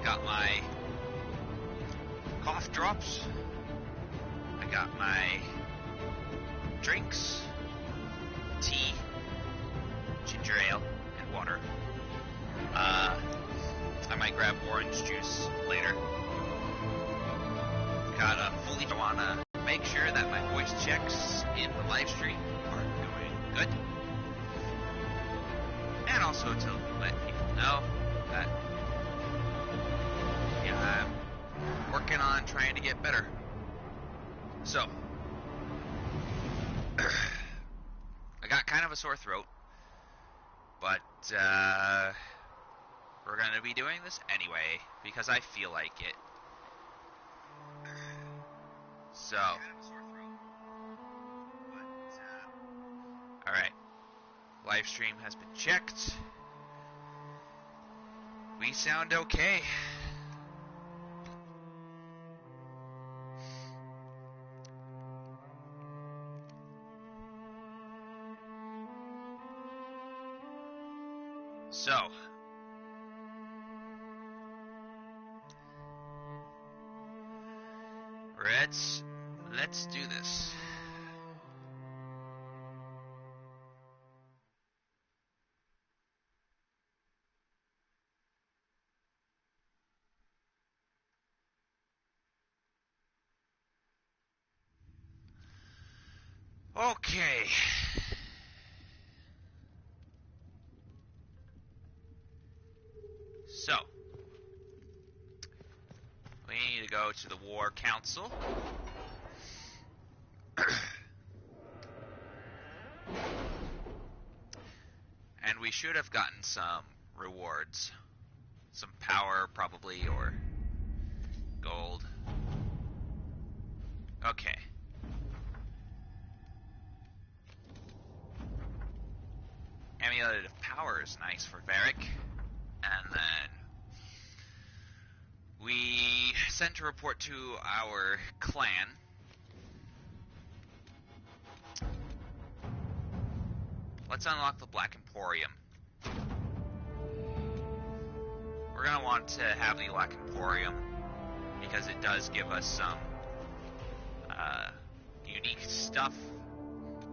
got my cough drops. I got my drinks, tea, ginger ale, and water. I might grab orange juice later. Gotta fully wanna make sure that my voice checks in the live stream are going good. And also to let people know that I'm working on trying to get better. So, I got kind of a sore throat, but we're going to be doing this anyway because I feel like it. So, alright, live stream has been checked. We sound okay. So, let's do this. Okay. So, we need to go to the War Council. And we should have gotten some rewards. Some power, probably, or gold. Okay. Amulet of Power is nice for Varric. And then we sent a report to our clan. Let's unlock the Black Emporium. We're going to want to have the Black Emporium because it does give us some unique stuff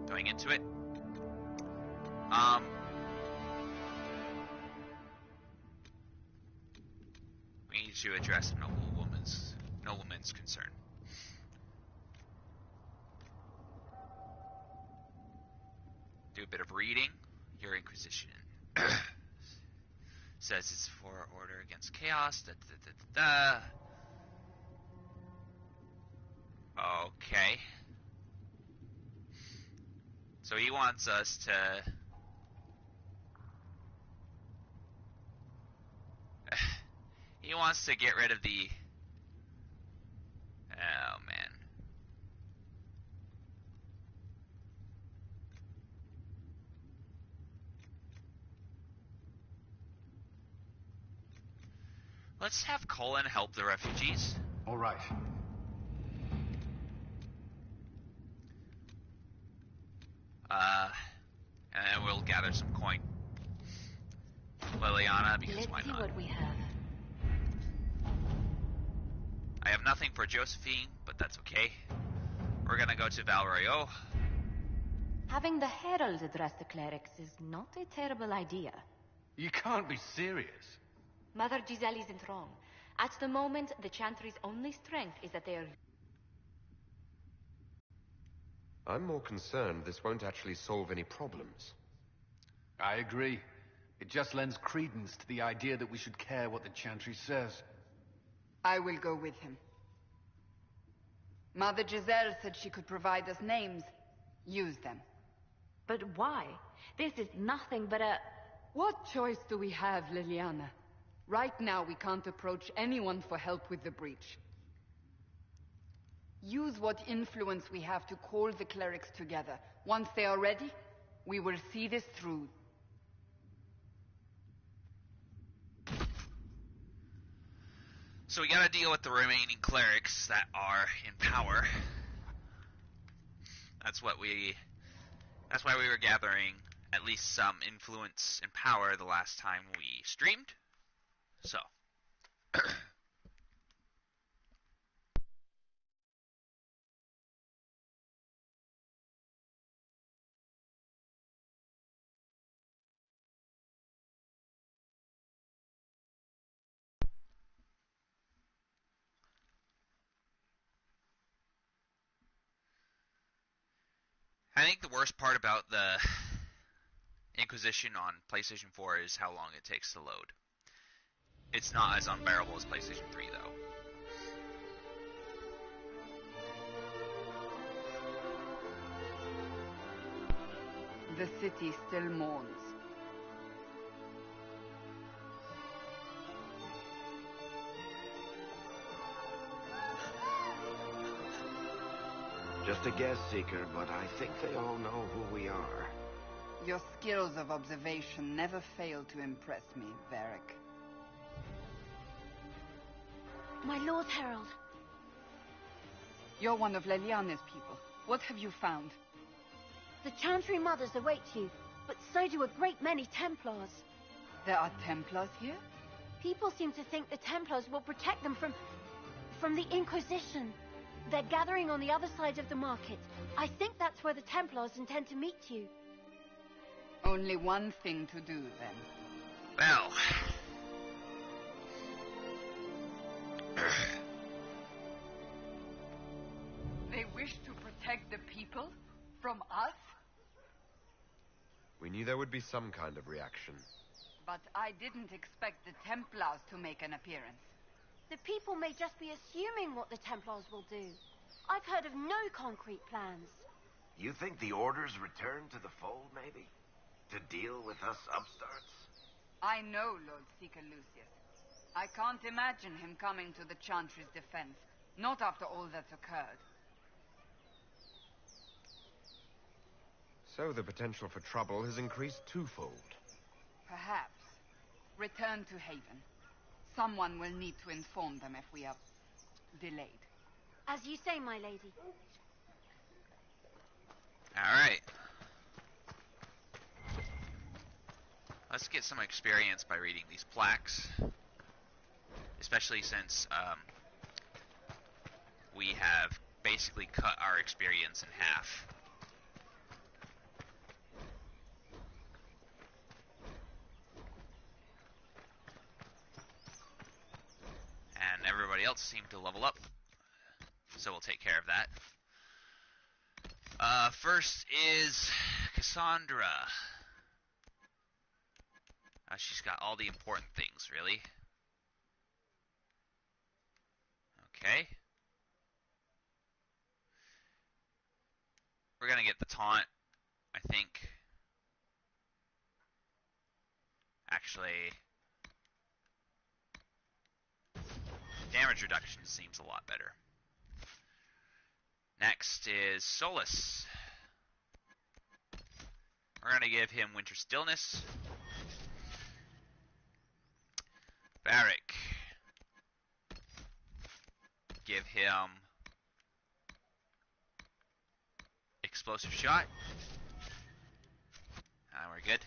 going into it. We need to address a nobleman's concern. Do a bit of reading. Your Inquisition says it's for order against chaos. Da, da, da, da, da. Okay. So he wants us to he wants to get rid of the oh man. Let's have Colin help the refugees. All right. And then we'll gather some coin. Liliana, because Let's why see not? what we have. I have nothing for Josephine, but that's okay. We're gonna go to Royeaux. Having the herald address the clerics is not a terrible idea. You can't be serious. Mother Giselle isn't wrong. At the moment, the Chantry's only strength is that they are... I'm more concerned this won't actually solve any problems. I agree. It just lends credence to the idea that we should care what the Chantry says. I will go with him. Mother Giselle said she could provide us names. Use them. But why? This is nothing but a... What choice do we have, Liliana? Right now, we can't approach anyone for help with the breach. Use what influence we have to call the clerics together. Once they are ready, we will see this through. So we gotta deal with the remaining clerics that are in power. That's why we were gathering at least some influence and power the last time we streamed. So I think the worst part about the Inquisition on PlayStation 4 is how long it takes to load. It's not as unbearable as PlayStation 3, though. The city still mourns. Just a guess, Seeker, but I think they all know who we are. Your skills of observation never fail to impress me, Varric. My Lord Herald. You're one of Leliane's people. What have you found? The Chantry Mothers await you, but so do a great many Templars. There are Templars here? People seem to think the Templars will protect them from the Inquisition. They're gathering on the other side of the market. I think that's where the Templars intend to meet you. Only one thing to do, then. Well... They wish to protect the people? From us? We knew there would be some kind of reaction. But I didn't expect the Templars to make an appearance. The people may just be assuming what the Templars will do. I've heard of no concrete plans. You think the Order's return to the fold, maybe? To deal with us upstarts? I know Lord Seeker Lucius. I can't imagine him coming to the Chantry's defense. Not after all that's occurred. So the potential for trouble has increased twofold. Perhaps. Return to Haven. Someone will need to inform them if we are delayed. As you say, my lady. Alright. Let's get some experience by reading these plaques. Especially since we have basically cut our experience in half. And everybody else seemed to level up. So we'll take care of that. First is Cassandra. She's got all the important things, really. Okay. We're gonna get the taunt, I think. Actually, damage reduction seems a lot better. Next is Solus. We're gonna give him Winter Stillness. Varric. Give him Explosive Shot. We're good.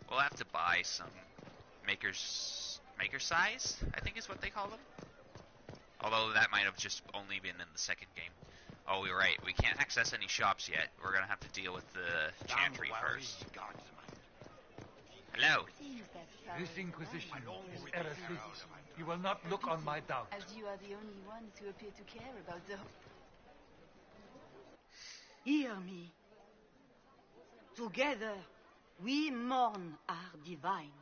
We'll have to buy some maker size, I think is what they call them. Although that might have just only been in the second game. Oh, you're right. We can't access any shops yet. We're gonna have to deal with the Chantry first. Hello. This Inquisition is heresy. You will not look on my doubt. As you are the only ones who appear to care about the... Hear me. Together, we mourn our divine.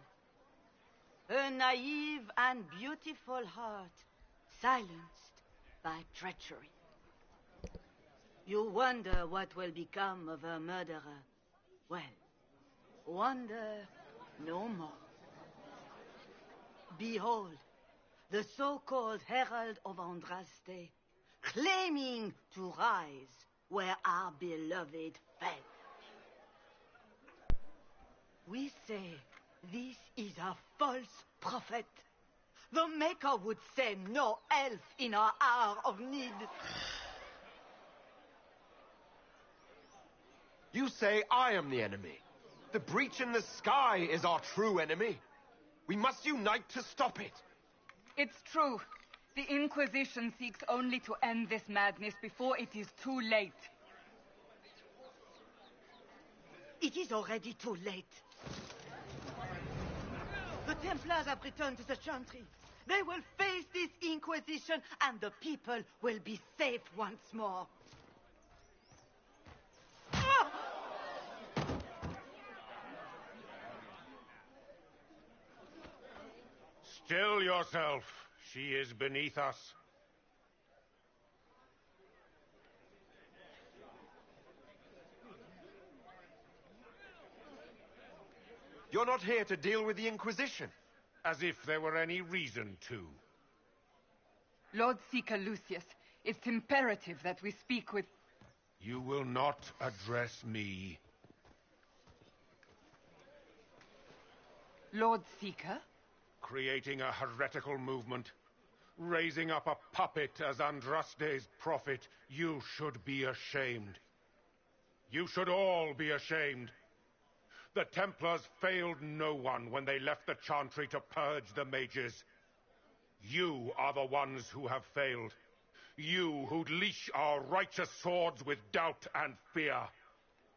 A naive and beautiful heart, silenced by treachery. You wonder what will become of a murderer. Well, wonder no more. Behold, the so-called Herald of Andraste, claiming to rise where our beloved fell. We say this is a false prophet. The Maker would send no elf in our hour of need. You say I am the enemy. The breach in the sky is our true enemy. We must unite to stop it. It's true. The Inquisition seeks only to end this madness before it is too late. It is already too late. The Templars have returned to the Chantry. They will face this Inquisition, and the people will be safe once more. Still yourself. She is beneath us. You're not here to deal with the Inquisition. As if there were any reason to. Lord Seeker Lucius, it's imperative that we speak with... You will not address me. Lord Seeker? Creating a heretical movement. Raising up a puppet as Andraste's prophet. You should be ashamed. You should all be ashamed. The Templars failed no one when they left the Chantry to purge the mages. You are the ones who have failed. You who'd leash our righteous swords with doubt and fear.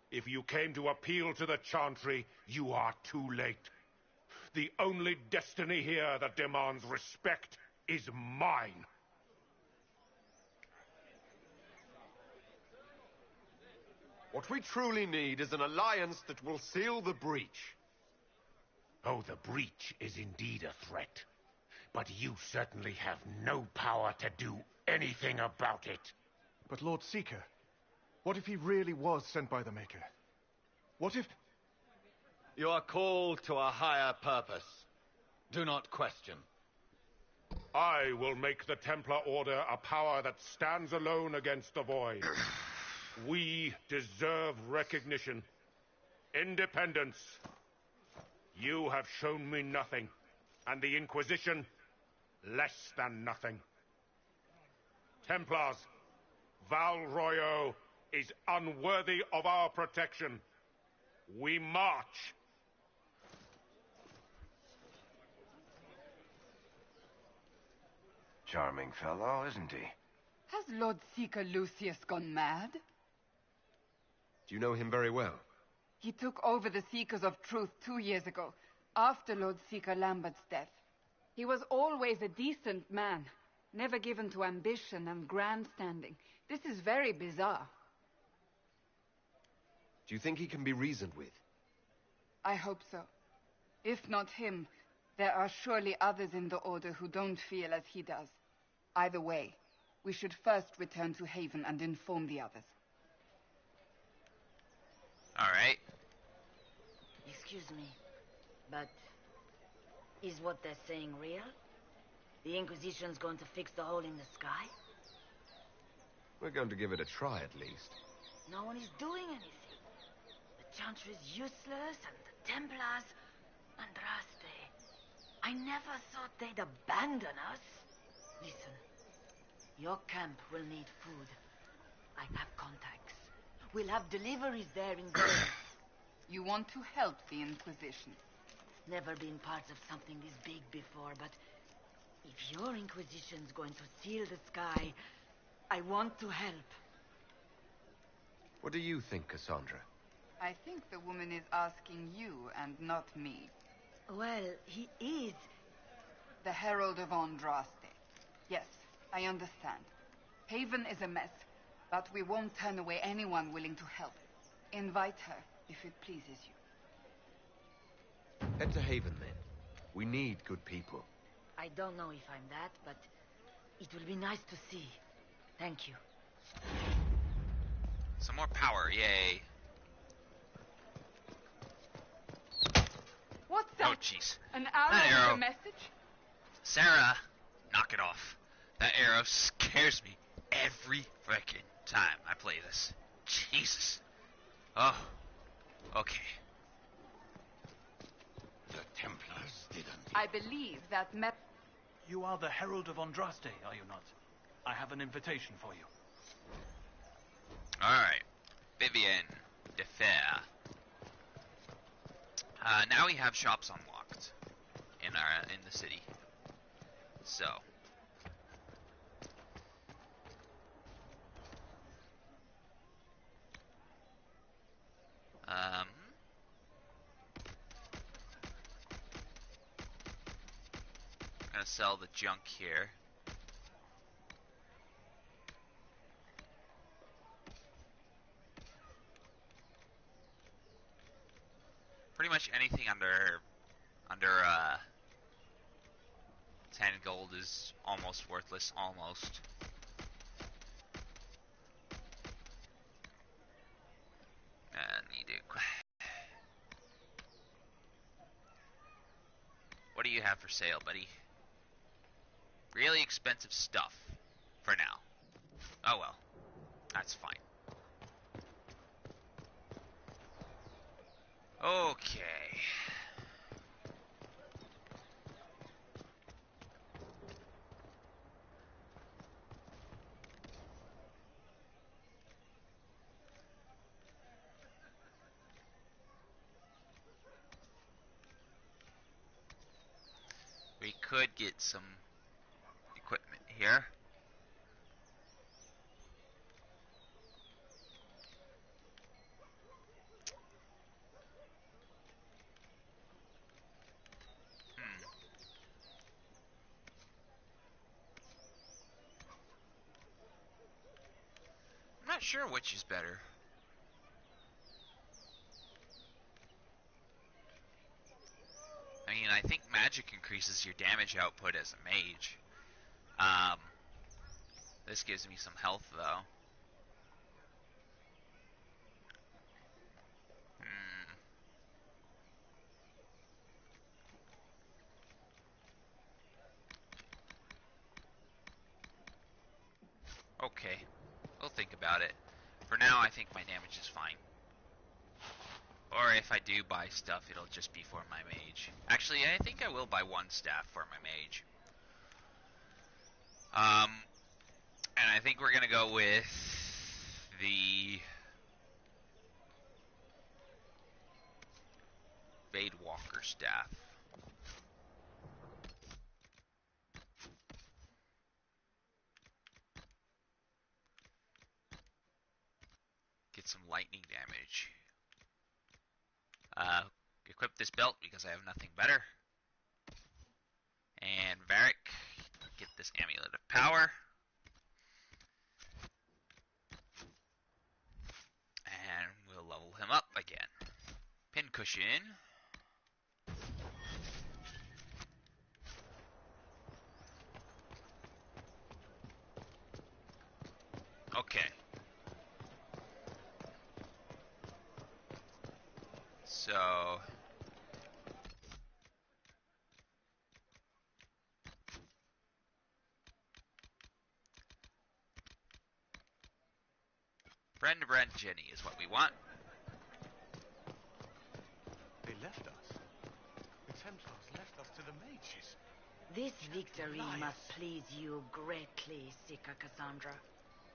If you came to appeal to the Chantry, you are too late. The only destiny here that demands respect is mine. What we truly need is an alliance that will seal the breach. Oh, the breach is indeed a threat. But you certainly have no power to do anything about it. But Lord Seeker, what if he really was sent by the Maker? What if... You are called to a higher purpose. Do not question. I will make the Templar Order a power that stands alone against the Void. We deserve recognition. Independence. You have shown me nothing, and the Inquisition, less than nothing. Templars, Val Royeaux is unworthy of our protection. We march. Charming fellow, isn't he? Has Lord Seeker Lucius gone mad? Do you know him very well? He took over the Seekers of Truth 2 years ago, after Lord Seeker Lambert's death. He was always a decent man, never given to ambition and grandstanding. This is very bizarre. Do you think he can be reasoned with? I hope so. If not him, there are surely others in the Order who don't feel as he does. Either way, we should first return to Haven and inform the others. Alright. Excuse me, but is what they're saying real? The Inquisition's going to fix the hole in the sky? We're going to give it a try, at least. No one is doing anything. The Chantry's useless, and the Templars... Andraste. I never thought they'd abandon us. Listen, your camp will need food. I have contacts. We'll have deliveries there in days. You want to help the Inquisition? Never been part of something this big before, but if your Inquisition's going to seal the sky, I want to help. What do you think, Cassandra? I think the woman is asking you and not me. Well, he is. The Herald of Andraste. Yes, I understand. Haven is a mess, but we won't turn away anyone willing to help. Invite her, if it pleases you. Head to Haven, then. We need good people. I don't know if I'm that, but it will be nice to see. Thank you. Some more power, yay. What's that? Oh, jeez. An arrow with a message? Sarah, knock it off. That arrow scares me every frickin' time I play this. Jesus. Oh, okay. The Templars didn't. I believe that You are the Herald of Andraste, are you not? I have an invitation for you. Alright. Vivian. De Fer. Now we have shops unlocked in the city. So. I'm gonna sell the junk here. Pretty much anything under 10 gold is almost worthless, almost. Need to. What do you have for sale, buddy? Really expensive stuff for now. Oh well, that's fine. Okay. We could get some equipment here. I'm not sure which is better. I mean, I think magic increases your damage output as a mage. This gives me some health, though. Okay, we'll think about it. For now, I think my damage is fine. Or if I do buy stuff, it'll just be for my mage. Actually, I think I will buy one staff for my mage. And I think we're gonna go with the Vade Walker staff. Get some lightning damage. Equip this belt because I have nothing better. And Varric, get this amulet of power. And we'll level him up again. Pincushion. Okay. So Brand Jenny is what we want. They left us. The Templars left us to the mages. This victory must please you greatly, Seeker Cassandra.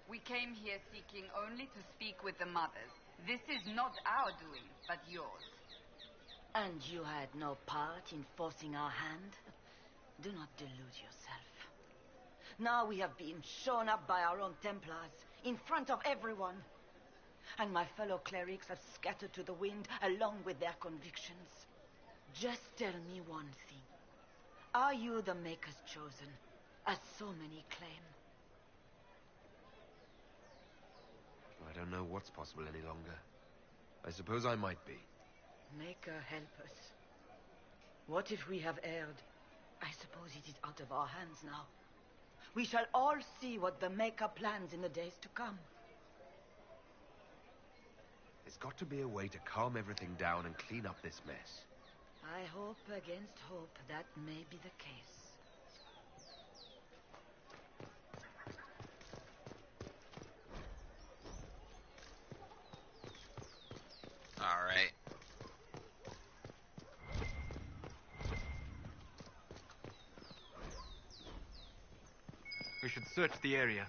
We came here seeking only to speak with the mothers. This is not our doing, but yours. And you had no part in forcing our hand? Do not delude yourself. Now we have been shown up by our own Templars, in front of everyone. And my fellow clerics have scattered to the wind along with their convictions. Just tell me one thing. Are you the Maker's chosen, as so many claim? I don't know what's possible any longer. I suppose I might be. Maker, help us. What if we have erred? I suppose it is out of our hands now. We shall all see what the Maker plans in the days to come. There's got to be a way to calm everything down and clean up this mess. I hope against hope that may be the case. All right. We should search the area.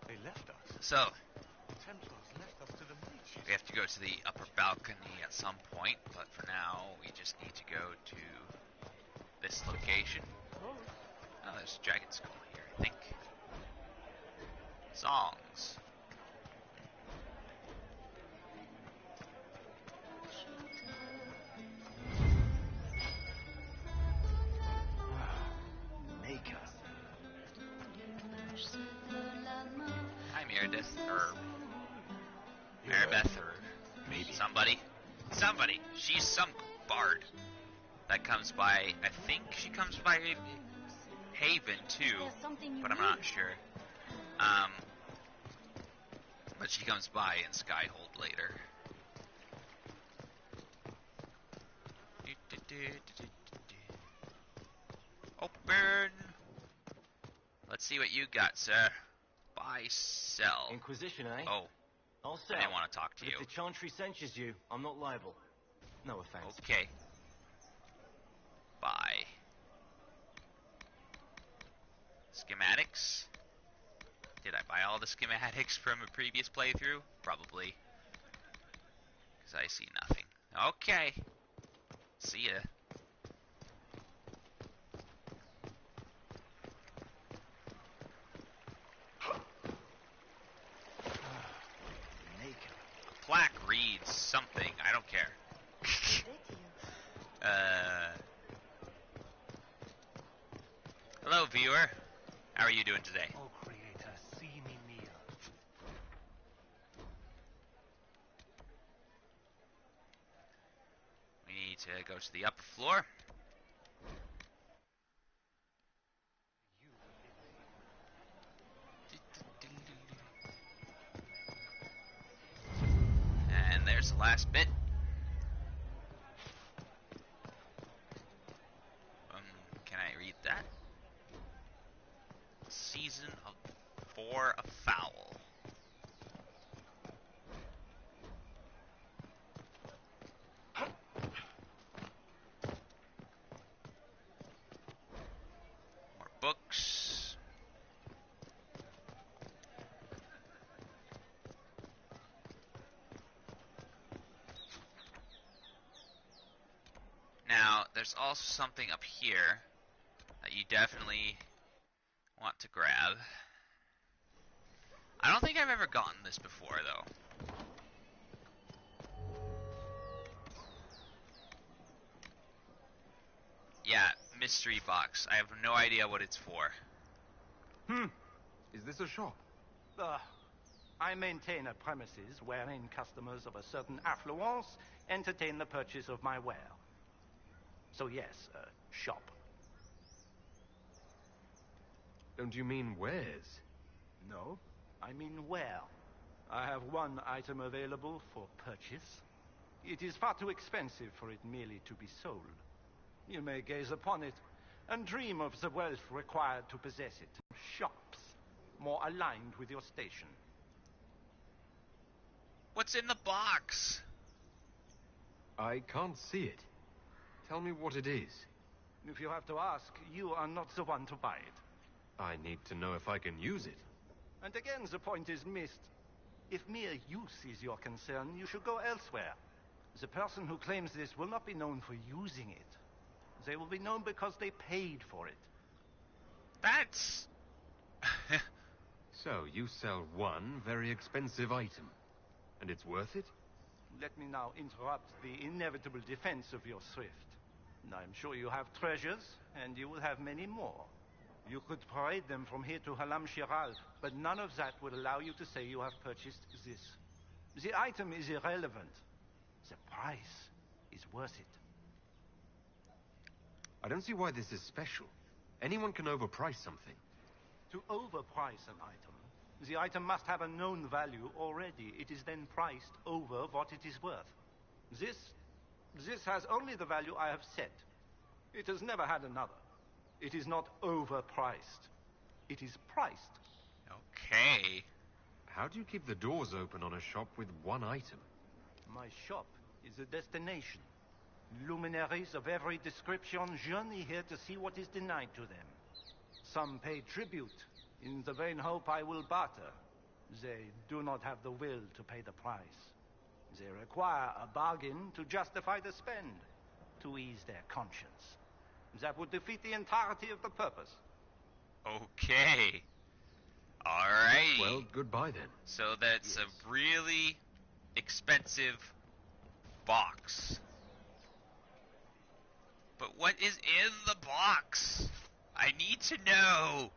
They left us. So, The Templars left us to the mages. We have to go to the upper balcony at some point, but for now, we just need to go to this location. Oh, there's a dragon skull here, I think. Songs. Maker. Hi, Meredith, or Maribeth, or maybe somebody. Somebody. She's some bard that comes by. I think she comes by Haven too, but I'm not sure. But she comes by in Skyhold later. Open. Let's see what you got, sir. Buy, sell. Inquisition, eh? Oh. I'll sell. I didn't want to talk to you. If the Chantry censures you, I'm not liable. No offense. Okay. Buy. Schematics. Did I buy all the schematics from a previous playthrough? Probably. Because I see nothing. Okay. See ya. A plaque reads something. I don't care. Hello, viewer. How are you doing today? Oh, Creator, see me near. We need to go to the upper floor. And there's the last bit. Can I read that? Season of 4 afoul. More books. Now, there's also something up here that you definitely want to grab. I don't think I've ever gotten this before, though. Yeah, mystery box. I have no idea what it's for. Is this a shop? I maintain a premises wherein customers of a certain affluence entertain the purchase of my ware. So yes, a shop. Don't you mean wares? No, I mean ware. I have one item available for purchase. It is far too expensive for it merely to be sold. You may gaze upon it and dream of the wealth required to possess it. Shops, more aligned with your station. What's in the box? I can't see it. Tell me what it is. If you have to ask, you are not the one to buy it. I need to know if I can use it. And again, the point is missed. If mere use is your concern, you should go elsewhere. The person who claims this will not be known for using it. They will be known because they paid for it. That's... So, you sell one very expensive item. And it's worth it? Let me now interrupt the inevitable defense of your thrift. I'm sure you have treasures, and you will have many more. You could parade them from here to Halam Shiral, but none of that would allow you to say you have purchased this. The item is irrelevant. The price is worth it. I don't see why this is special. Anyone can overprice something. To overprice an item must have a known value already. It is then priced over what it is worth. This has only the value I have set. It has never had another. It is not overpriced. It is priced. Okay. How do you keep the doors open on a shop with one item? My shop is a destination. Luminaries of every description journey here to see what is denied to them. Some pay tribute, in the vain hope I will barter. They do not have the will to pay the price. They require a bargain to justify the spend, to ease their conscience. That would defeat the entirety of the purpose. Okay. Alrighty. Well, goodbye then. So that's a really expensive box. But what is in the box? I need to know.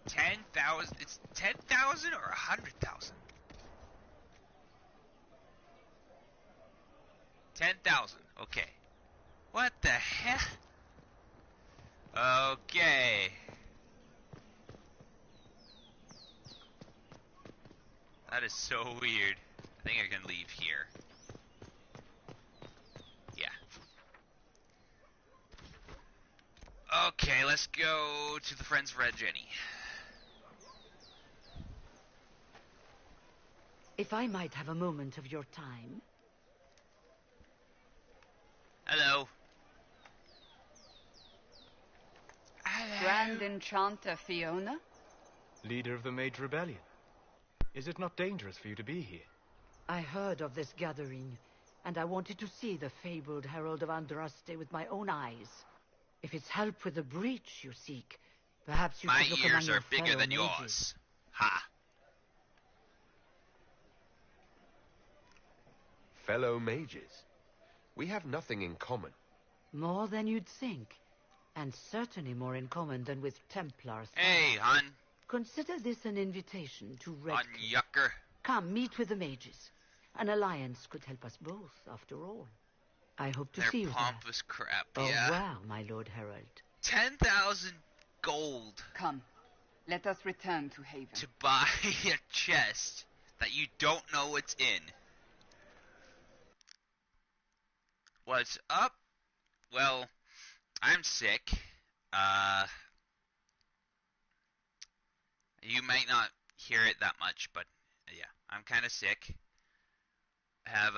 10,000. It's 10,000 or 100,000? 10,000. Okay. What the heck? Okay. That is so weird. I think I can leave here. Yeah. Okay, let's go to the Friends of Red Jenny. If I might have a moment of your time. Hello. Grand Enchanter Fiona? Leader of the Mage Rebellion. Is it not dangerous for you to be here? I heard of this gathering, and I wanted to see the fabled Herald of Andraste with my own eyes. If it's help with the breach you seek, perhaps you My could look ears among your are bigger fellow than mages. yours. Ha. Fellow mages? We have nothing in common. More than you'd think, and certainly more in common than with Templars. Hey, hun. Consider this an invitation to Red Hun Cliff. yucker. Come, meet with the mages. An alliance could help us both, after all. I hope to They're see you pompous crap, there. yeah. Oh, wow, my Lord Herald. 10,000 gold. Come, let us return to Haven. To buy a chest that you don't know what's in. What's up? Well, I'm sick. You might not hear it that much, but yeah, I'm kind of sick. Have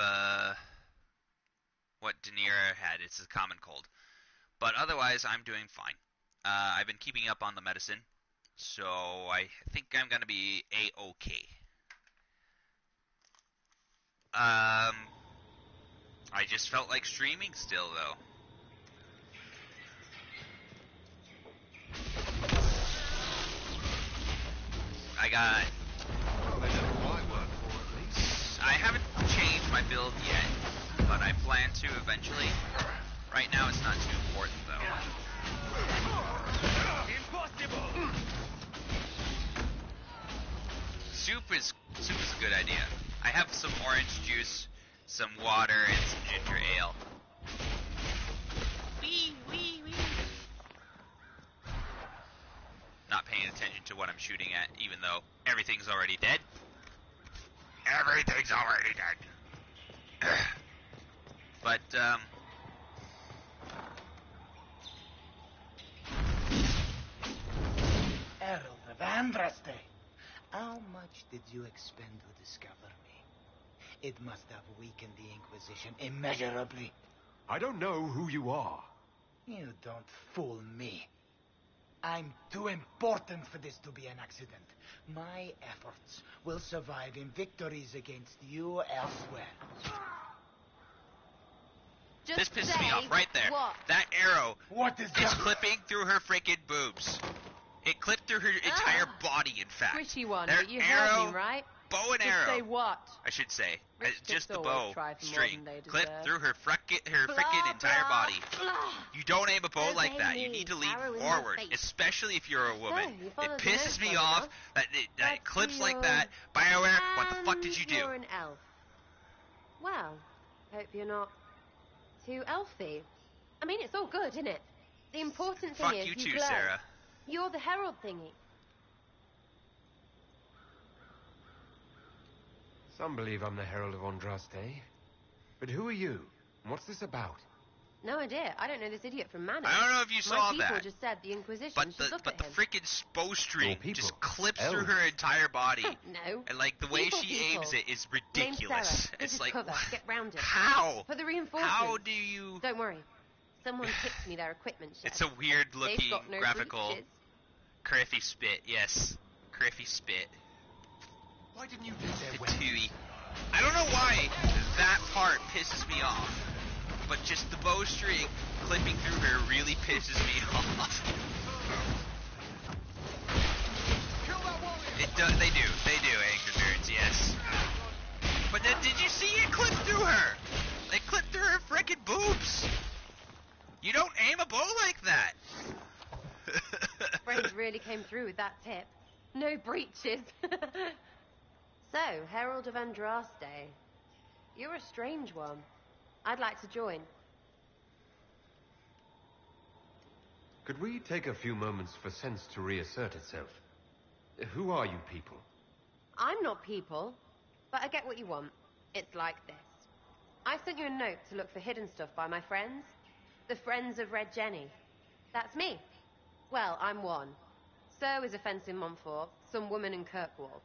what Danira had. It's a common cold. But otherwise, I'm doing fine. I've been keeping up on the medicine, so I think I'm gonna be A-okay. I just felt like streaming still, though. I haven't changed my build yet, but I plan to eventually. Right now, it's not too important, though. Impossible! Soup is a good idea. I have some orange juice, some water, and some ginger ale. Wee, wee, wee. Not paying attention to what I'm shooting at, even though everything's already dead. Everything's already dead. But, Herald of Andraste, how much did you expend to discover me? It must have weakened the Inquisition immeasurably. I don't know who you are. You don't fool me. I'm too important for this to be an accident. My efforts will survive in victories against you elsewhere. this pisses me off right there. What? That arrow What is is that? clipping through her freaking boobs. It clipped through her entire body, in fact. Squishy one, Their but you arrow, heard me, right? Bow and Just arrow. say what? I should say. Rich Just the dicks bow always try for more string. than they Clip deserve. through her Blah, frickin' entire blah, body. blah. You don't aim a bow Obey like that. You me, need to lean arrow in the forward, face. especially if you're a woman. you It followed the pisses notes me well off enough. that it clips like your- that. BioWare, what the fuck did you do? You're an elf. Well, hope you're not too elfy. I mean, it's all good, isn't it? The important thing Fuck is you too, glow. Sarah. You're the herald thingy. Some believe I'm the Herald of Andraste. But who are you? And what's this about? No idea. I don't know this idiot from Manor. I don't know if you saw My people that. just said the Inquisition But should the look at him. freaking bowstring people. just clips Elves. through her entire body. No. And like the way People, she people. aims it is Name's ridiculous. Sarah. This It's is like cover. Get round it. How? For the reinforcements. How do you? Don't worry. Someone picked me their equipment shed. It's a weird They've looking got no graphical breeches. Criffy spit. Yes, Criffy spit. Why didn't you take their Patooey. I don't know why that part pisses me off, but just the bowstring clipping through her really pisses me off. They do, Anchor Nerds, yes. But then, did you see it clip through her? They clipped through her frickin' boobs. You don't aim a bow like that. Friend really came through with that tip. No breaches. So, Herald of Andraste. You're a strange one. I'd like to join. Could we take a few moments for sense to reassert itself? Who are you people? I'm not people, but I get what you want. It's like this. I sent you a note to look for hidden stuff by my friends. The Friends of Red Jenny. That's me. Well, I'm one. So is a fence in Montfort, some woman in Kirkwall.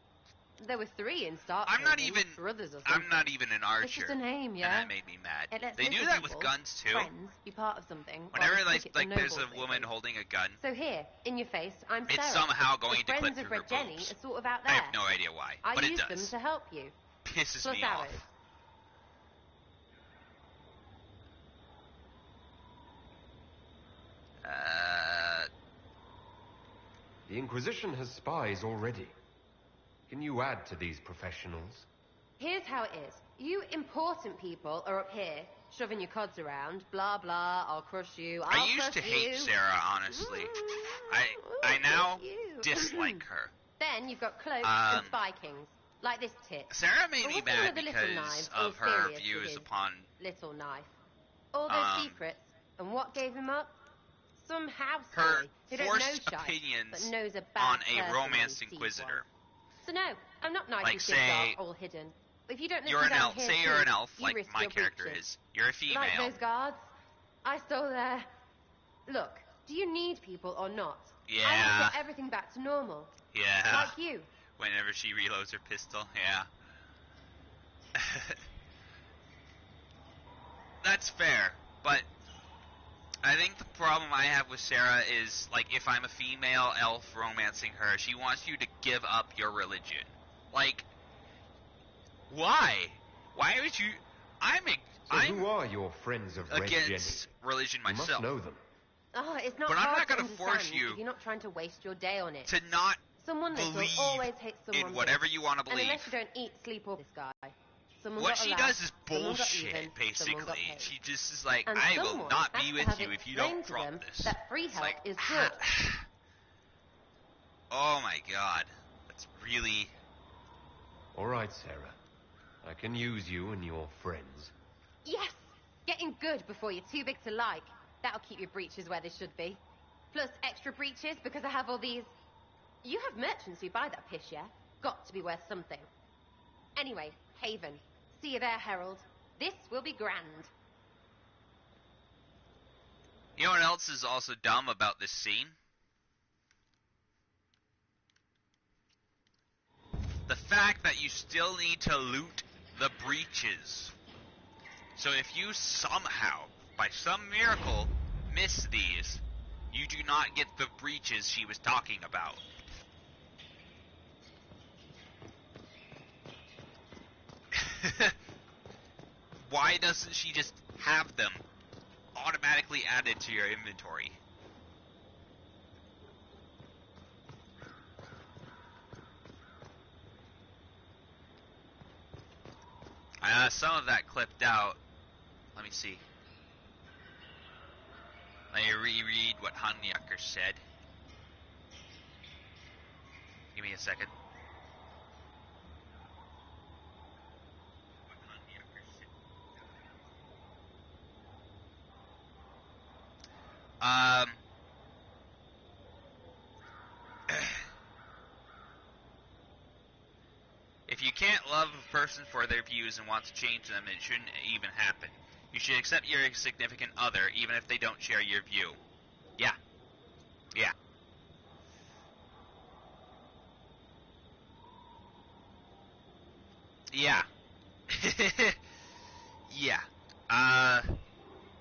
There were 3 in Stark. I'm not even. Brothers or I'm not even an archer. It's just a name, yeah. And that made me mad. It lets They do little that with people, guns too. Friends, be part of something. Whenever while like it's a there's noble a woman holding a gun, So here, in your face, I'm it's Sarah. somehow going the to clip Friends of through her Red Jenny boobs. are sort of out there. I have no idea why, I but it use does. them to help you. Pisses Plus me arrows. off. The Inquisition has spies already. Can you add to these professionals? Here's how it is. You important people are up here, shoving your cods around, blah blah, I'll crush you, I I'll used crush to hate you. Sarah, honestly. I now dislike her. Then you've got cloaks and spy kings, like this tit. Sarah made But me what's mad another little because knife of or her serious views with his upon little knife. All those secrets, and what gave him up? Some house her boy who don't know forced shite, opinions but knows a bad on a person romance when he sees inquisitor. one. So no, I'm not nice Like, and say, all hidden. But if you don't You're listen an down elf. here Say too, you're an elf, you like risk my your character breeches. is. You're a female. Like those guards, I stole their... Look, do you need people or not? I want to Yeah. put everything back to normal. Yeah. Like you. Whenever she reloads her pistol, yeah. That's fair, but I think the problem I have with Sarah is, like, if I'm a female elf romancing her, she wants you to give up your religion. Like, why? Why would you... Who are your friends of Red Jenny? against religion You myself. must know them. Oh, it's not But I'm hard not to gonna force understand you if you're not trying to waste your day on it. to not Someone little believe always hates someone in whatever big. you want to And believe. unless you don't eat, sleep, or this guy. Someone What got she a does laugh, is someone got bullshit, even, someone got basically. paid. She just is like, And I will someone not has be to with have you it if you don't explained to drop them this. that free It's help like, is good. Oh my god. That's really... Alright, Sarah. I can use you and your friends. Yes! Getting good before you're too big to like. That'll keep your breeches where they should be. Plus extra breeches because I have all these... You have merchants who buy that piss, yeah? Got to be worth something. Anyway, Haven. See you there, Herald. This will be grand. You know what else is also dumb about this scene? The fact that you still need to loot the breaches. So if you somehow, by some miracle, miss these, you do not get the breaches she was talking about. Why doesn't she just have them automatically added to your inventory? Some of that clipped out. Let me see. Let me reread what Hanyaker said. Give me a second. If you can't love a person for their views and want to change them, it shouldn't even happen. You should accept your significant other, even if they don't share your view. Yeah. Yeah. Yeah. Yeah.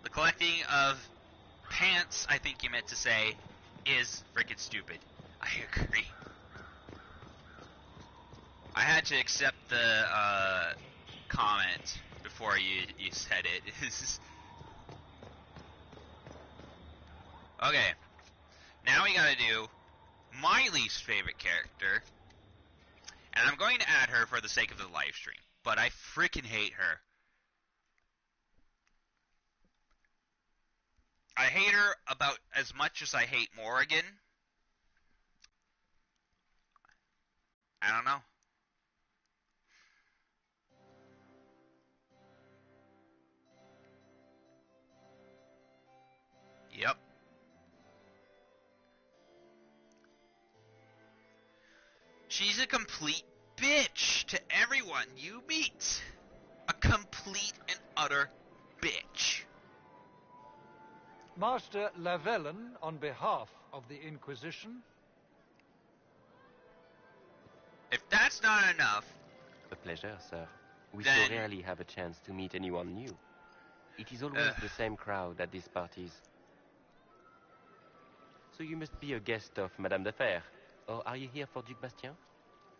The collecting of pants, I think you meant to say, is freaking stupid. I agree. I had to accept the comment before you said it. Okay. Now we gotta do my least favorite character. And I'm going to add her for the sake of the live stream. But I freaking hate her. I hate her about as much as I hate Morrigan. I don't know. Yep. She's a complete bitch to everyone you meet. A complete and utter bitch. Master Lavellen, on behalf of the Inquisition. If that's not enough... A pleasure, sir. We then... so rarely have a chance to meet anyone new. It is always the same crowd at these parties. So you must be a guest of Madame de Fer. Or are you here for Duc Bastien?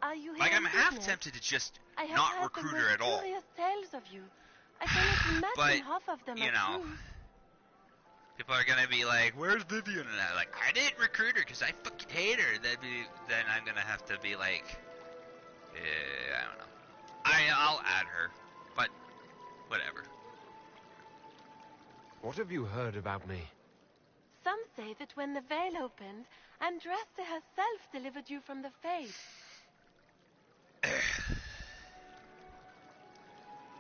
Are you here Like, I'm on half business? tempted to just I have not heard recruit the her most at all. curious tales of you. I cannot imagine But, half of them you are know, true. people are gonna be like, "Where's Vivian?" And I'm like, "I didn't recruit her because I fucking hate her." Then I'm gonna have to be like, I don't know. I'll add her, but whatever. What have you heard about me? Some say that when the veil opened, Andraste herself delivered you from the Fates.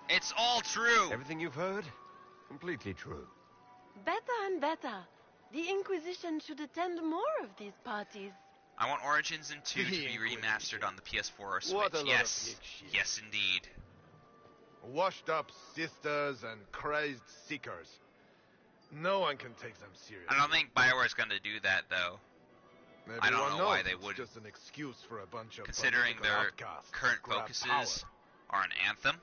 It's all true. Everything you've heard? Completely true. Better and better. The Inquisition should attend more of these parties. I want Origins and 2 to be remastered on the PS4 or Switch. What a lot yes. of pig shit. Yes, indeed. Washed up sisters and crazed seekers. No one can take them seriously. I don't think BioWare's gonna do that, though. I don't know why they would. It's just an excuse for a bunch of considering political their outcasts current to grab focuses power. are an Anthem.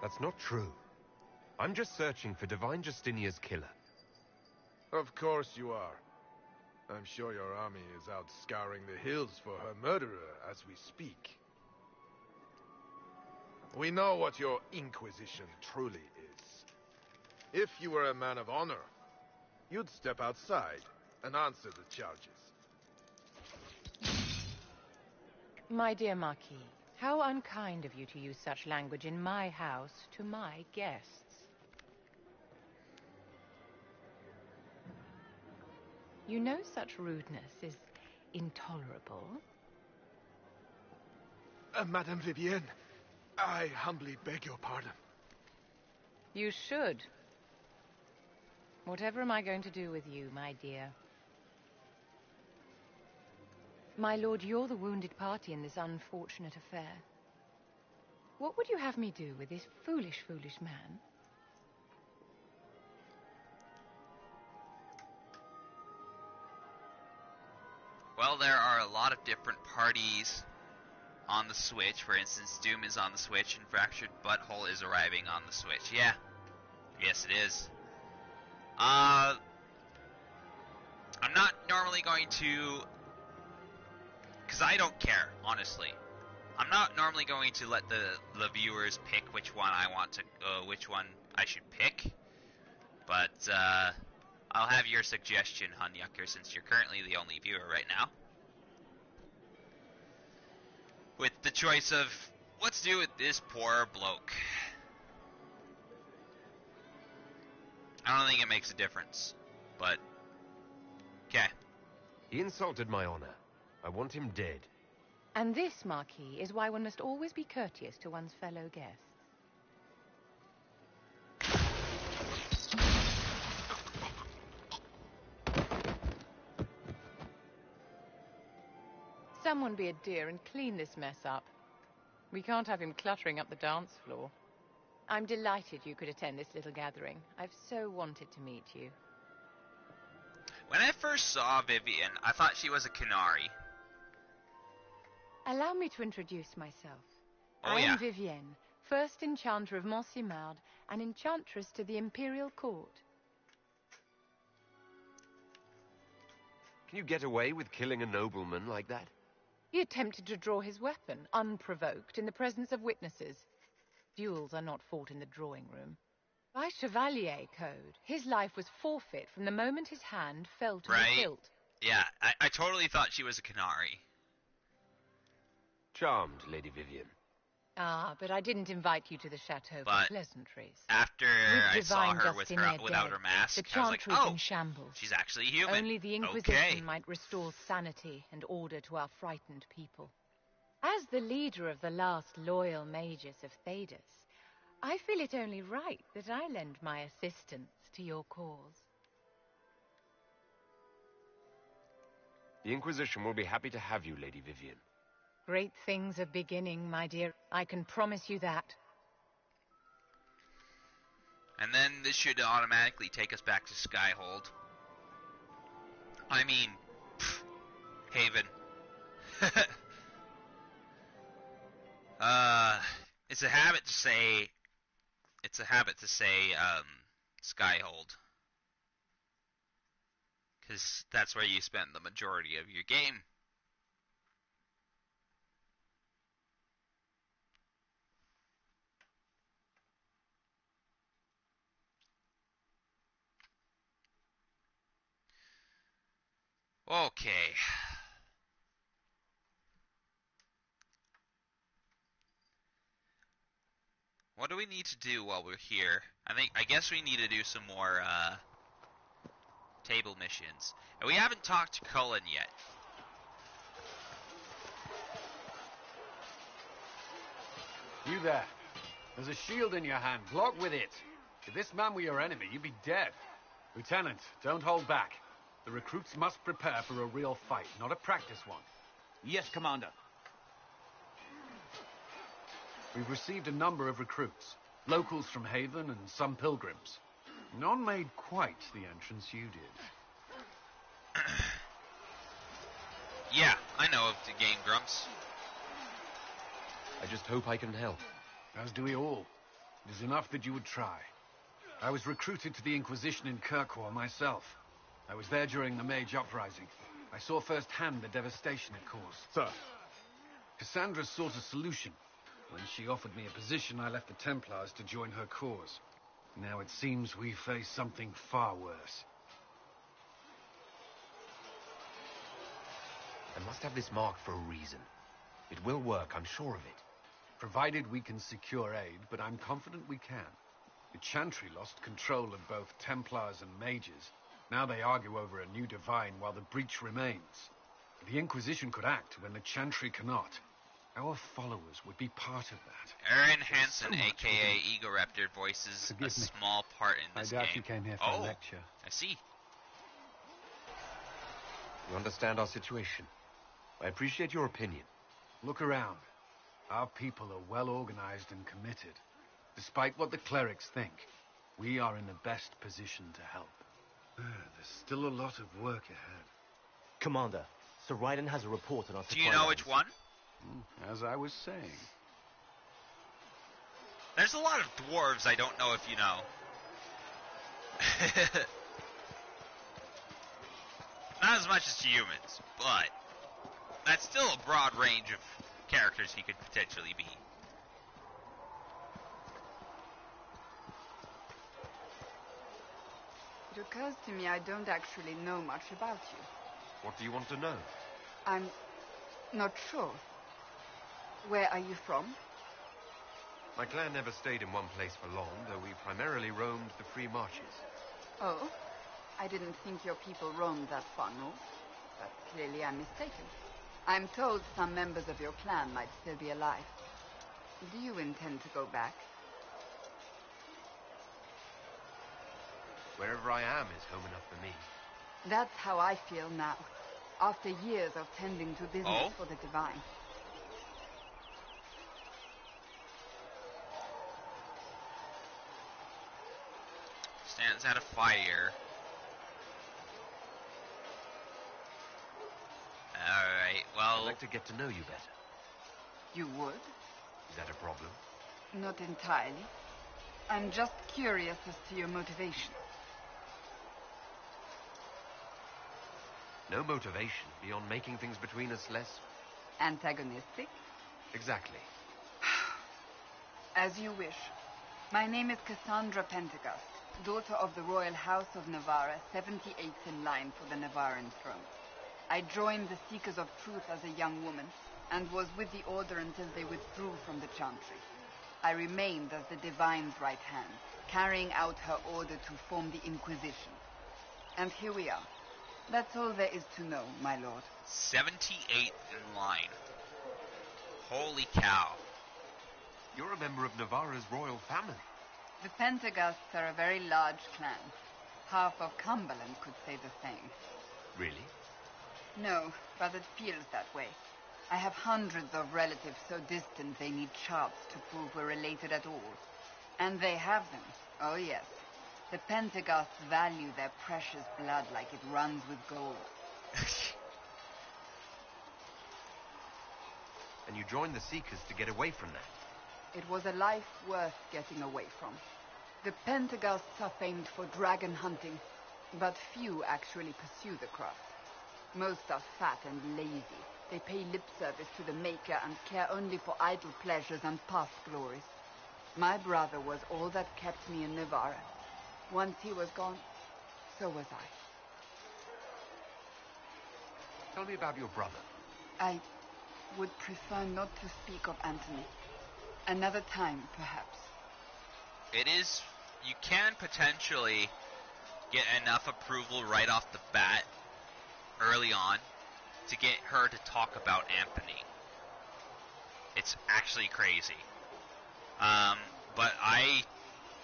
That's not true. I'm just searching for Divine Justinia's killer. Of course you are. I'm sure your army is out scouring the hills for her murderer as we speak. We know what your Inquisition truly is. If you were a man of honor, you'd step outside and answer the charges. My dear Marquis, how unkind of you to use such language in my house to my guests. You know such rudeness is intolerable. Madame Vivienne, I humbly beg your pardon. You should. Whatever am I going to do with you, my dear? My lord, you're the wounded party in this unfortunate affair. What would you have me do with this foolish, foolish man? Well, there are a lot of different parties on the Switch. For instance, Doom is on the Switch, and Fractured Butthole is arriving on the Switch. Yeah. Yes, it is. I'm not normally going to... because I don't care, honestly. I'm not normally going to let the viewers pick which one I want to... which one I should pick. But, I'll have your suggestion, Hunyucker, since you're currently the only viewer right now. With the choice of, what's to do with this poor bloke? I don't think it makes a difference, but... okay. He insulted my honor. I want him dead. And this, Marquis, is why one must always be courteous to one's fellow guests. Someone be a dear and clean this mess up. We can't have him cluttering up the dance floor. I'm delighted you could attend this little gathering. I've so wanted to meet you. When I first saw Vivian, I thought she was a Canary. Allow me to introduce myself. Oh, I yeah. am Vivienne, first Enchanter of Montsimard and Enchantress to the Imperial Court. Can you get away with killing a nobleman like that? He attempted to draw his weapon, unprovoked, in the presence of witnesses. Duels are not fought in the drawing room. By Chevalier code, his life was forfeit from the moment his hand fell to the hilt. Yeah, I totally thought she was a Canary. Charmed, Lady Vivian. Ah, but I didn't invite you to the chateau for But pleasantries. After I saw her without her mask, the I was like, Chantry's oh, in shambles. she's actually human. Only the Inquisition Okay. might restore sanity and order to our frightened people. As the leader of the last loyal mages of Thedas, I feel it only right that I lend my assistance to your cause. The Inquisition will be happy to have you, Lady Vivian. Great things are beginning, my dear. I can promise you that. And then this should automatically take us back to Skyhold. I mean, Haven. It's a habit to say. Skyhold, because that's where you spend the majority of your game. Okay. What do we need to do while we're here? I guess we need to do some more table missions. And we haven't talked to Cullen yet. You there. There's a shield in your hand. Block with it. If this man were your enemy, you'd be dead. Lieutenant, don't hold back. The recruits must prepare for a real fight, not a practice one. Yes, Commander. We've received a number of recruits. Locals from Haven and some pilgrims. None made quite the entrance you did. Yeah, I know of the Game Grumps. I just hope I can help. As do we all. It is enough that you would try. I was recruited to the Inquisition in Kirkwall myself. I was there during the Mage Uprising. I saw firsthand the devastation it caused. Sir. Cassandra sought a solution. When she offered me a position, I left the Templars to join her cause. Now it seems we face something far worse. I must have this mark for a reason. It will work, I'm sure of it. Provided we can secure aid, but I'm confident we can. The Chantry lost control of both Templars and Mages. Now they argue over a new divine while the breach remains. The Inquisition could act when the Chantry cannot. Our followers would be part of that. Aaron Hansen, a.k.a. Egoraptor, voices a small part in this game. I doubt you came here for a lecture. I see. You understand our situation. I appreciate your opinion. Look around. Our people are well organized and committed. Despite what the clerics think, we are in the best position to help. There's still a lot of work ahead. Commander, Sir Ryden has a report on our Do you know which one? As I was saying. There's a lot of dwarves I don't know if you know. Not as much as humans, but that's still a broad range of characters he could potentially be. It occurs to me I don't actually know much about you. What do you want to know? I'm not sure. Where are you from? My clan never stayed in one place for long, though we primarily roamed the free marches. Oh, I didn't think your people roamed that far north. But clearly I'm mistaken. I'm told some members of your clan might still be alive. Do you intend to go back? Wherever I am is home enough for me. That's how I feel now, after years of tending to business for the divine. Stands at a fire. Alright, well... I'd like to get to know you better. You would? Is that a problem? Not entirely. I'm just curious as to your motivation. No motivation beyond making things between us less... Antagonistic? Exactly. As you wish. My name is Cassandra Pentegast, daughter of the Royal House of Navarra, 78th in line for the Navarran throne. I joined the Seekers of Truth as a young woman, and was with the Order until they withdrew from the Chantry. I remained as the Divine's right hand, carrying out her order to form the Inquisition. And here we are. That's all there is to know, my lord. 78th in line. Holy cow. You're a member of Navarra's royal family. The Pentegasts are a very large clan. Half of Cumberland could say the same. Really? No, but it feels that way. I have hundreds of relatives so distant they need charts to prove we're related at all. And they have them. Oh yes. The Pentegasts value their precious blood like it runs with gold. And you joined the Seekers to get away from that? It was a life worth getting away from. The Pentegasts are famed for dragon hunting, but few actually pursue the craft. Most are fat and lazy. They pay lip service to the Maker and care only for idle pleasures and past glories. My brother was all that kept me in Navarra. Once he was gone, so was I. Tell me about your brother. I would prefer not to speak of Anthony. Another time, perhaps. It is... You can potentially get enough approval right off the bat, early on, to get her to talk about Anthony. It's actually crazy. But I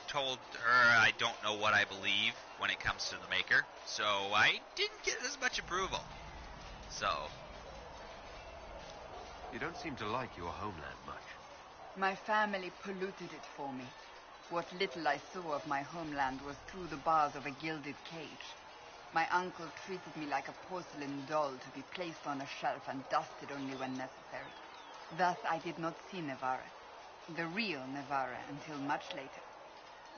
told her I don't know what I believe when it comes to the Maker, so I didn't get as much approval. So... You don't seem to like your homeland much. My family polluted it for me. What little I saw of my homeland was through the bars of a gilded cage. My uncle treated me like a porcelain doll to be placed on a shelf and dusted only when necessary. Thus I did not see Navarra, the real Navarra, until much later.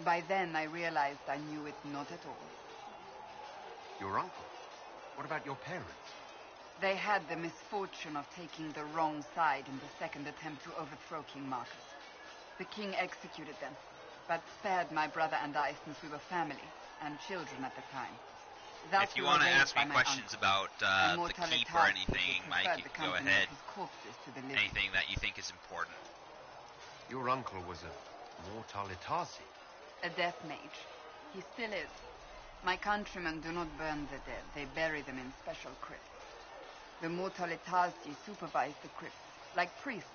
By then I realized I knew it not at all. Your uncle? What about your parents? They had the misfortune of taking the wrong side in the second attempt to overthrow King Marcus. The king executed them, but spared my brother and I since we were family and children at the time. Thus if you want to ask me questions about the keep or anything, Mike, you can go ahead. Anything that you think is important. Your uncle was a Mortalitasi. A death mage. He still is. My countrymen do not burn the dead. They bury them in special crypts. The Mortalitasi supervise the crypts, like priests.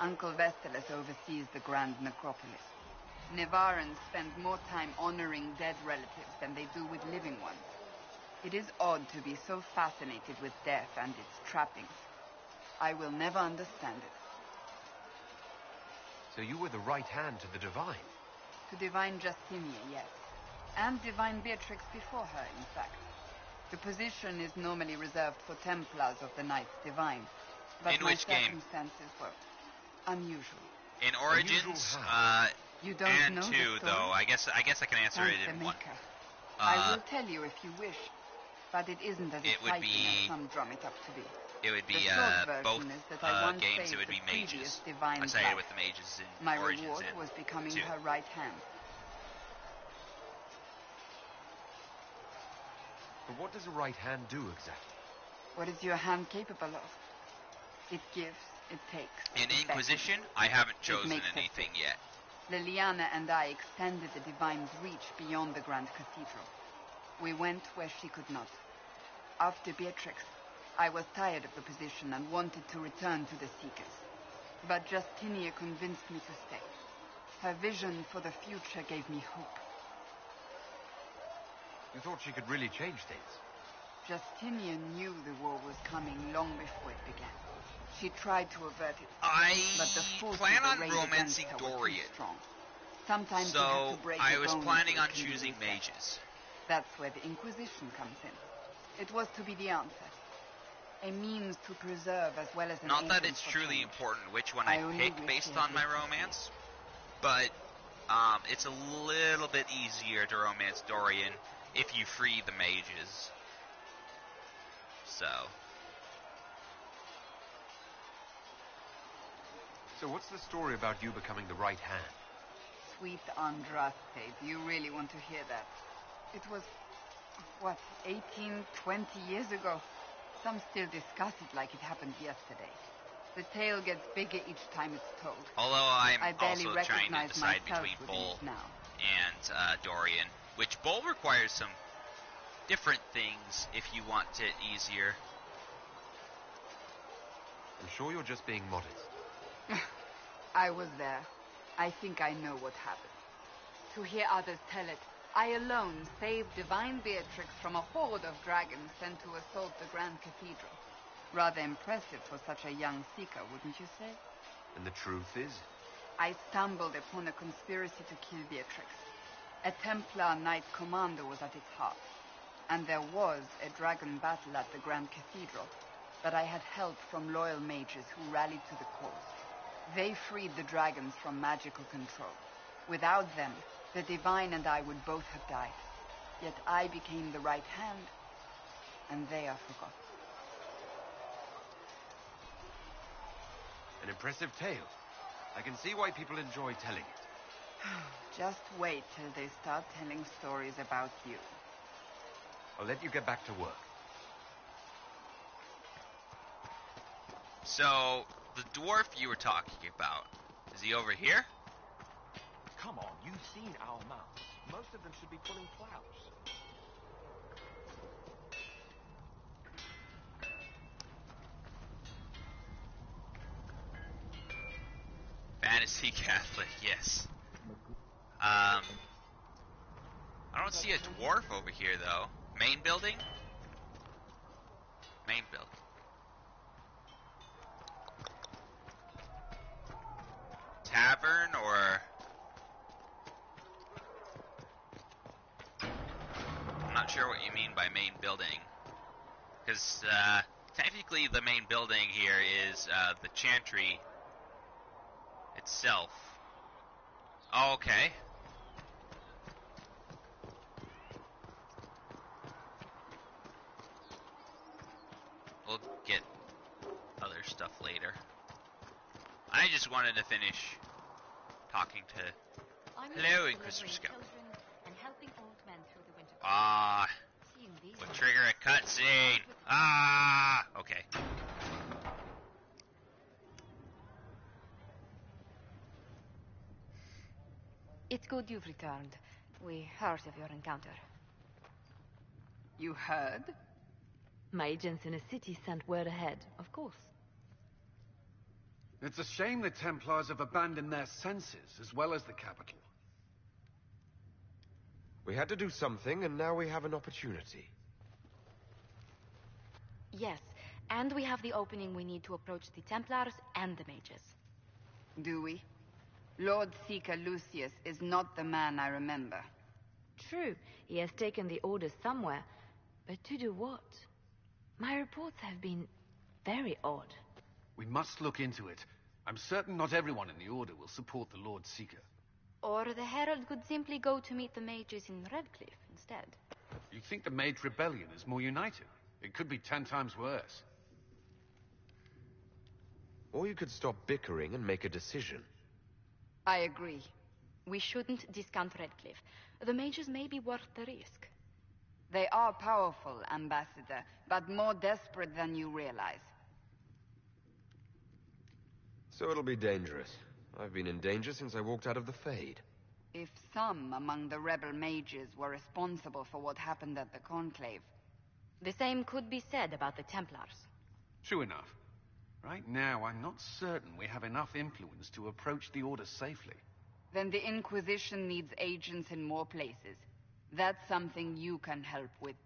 Uncle Vestalis oversees the grand necropolis. Navarrans spend more time honoring dead relatives than they do with living ones. It is odd to be so fascinated with death and its trappings. I will never understand it. So you were the right hand to the Divine? To Divine Justinia, yes. And Divine Beatrix before her, in fact. The position is normally reserved for Templars of the Knights Divine. But in my which game? Circumstances were unusual. In Origins, you don't and know 2, the story? though. I guess I can answer Thank it the in one. Maker. I will tell you if you wish, but it isn't as exciting as some drum it up to be. It would be both games. It would be mages. I sided with the mages in My Origins reward and was becoming 2. her right hand. But what does a right hand do exactly? What is your hand capable of? It gives, it takes. In it Inquisition, beckons. I haven't It chosen makes anything yet. Liliana and I extended the Divine's reach beyond the Grand Cathedral. We went where she could not. After Beatrix, I was tired of the position and wanted to return to the Seekers. But Justinia convinced me to stay. Her vision for the future gave me hope. You thought she could really change things? Justinia knew the war was coming long before it began. She tried to avert it, but the forces plan on arrayed romancing against her were too Dorian. strong. Sometimes So you have to break I a was bone planning so on it can be choosing reset. mages. That's where the Inquisition comes in. It was to be the answer. A means to preserve as well as an Not that agent it's for truly change. important which one I I only pick wish based they on had my listened to romance, but it's a little bit easier to romance Dorian if you free the mages. So, So what's the story about you becoming the right hand? Sweet Andraste, do you really want to hear that? It was, what, 18, 20 years ago? Some still discuss it like it happened yesterday. The tale gets bigger each time it's told. although I'm I barely also trying to recognize decide myself between within Bull it now. and Dorian, which Bull requires some different things if you want it easier. I'm sure you're just being modest. I was there. I think I know what happened. To hear others tell it, I alone saved Divine Beatrix from a horde of dragons sent to assault the Grand Cathedral. Rather impressive for such a young seeker, wouldn't you say? And the truth is? I stumbled upon a conspiracy to kill Beatrix. A Templar Knight Commander was at its heart. And there was a dragon battle at the Grand Cathedral. But I had help from loyal mages who rallied to the cause. They freed the dragons from magical control. Without them, the Divine and I would both have died. Yet I became the right hand, and they are forgotten. An impressive tale. I can see why people enjoy telling it. Just wait till they start telling stories about you. I'll let you get back to work. So, the dwarf you were talking about, is he over here? Come on, you've seen our mounts. Most of them should be pulling plows. Fantasy Catholic, yes. I don't see a dwarf over here, though. Main building? Main building. Tavern, or... I'm not sure what you mean by main building. Because, technically the main building here is, the chantry itself. Oh, okay. We'll get other stuff later. I just wanted to finish talking to... Hello, Inquisitor Scout. Ah, would trigger a cutscene. Ah, okay. It's good you've returned. We heard of your encounter. You heard? My agents in the city sent word ahead, of course. It's a shame the Templars have abandoned their senses, as well as the capital. We had to do something, and now we have an opportunity. Yes, and we have the opening we need to approach the Templars and the mages. Do we? Lord Seeker Lucius is not the man I remember. True, he has taken the orders somewhere, but to do what? My reports have been very odd. We must look into it. I'm certain not everyone in the Order will support the Lord Seeker. Or the Herald could simply go to meet the mages in Redcliffe instead. You think the Mage Rebellion is more united? It could be 10 times worse. Or you could stop bickering and make a decision. I agree. We shouldn't discount Redcliffe. The mages may be worth the risk. They are powerful, Ambassador, but more desperate than you realize. So it'll be dangerous. I've been in danger since I walked out of the Fade. If some among the rebel mages were responsible for what happened at the Conclave... The same could be said about the Templars. True enough. Right now, I'm not certain we have enough influence to approach the Order safely. Then the Inquisition needs agents in more places. That's something you can help with.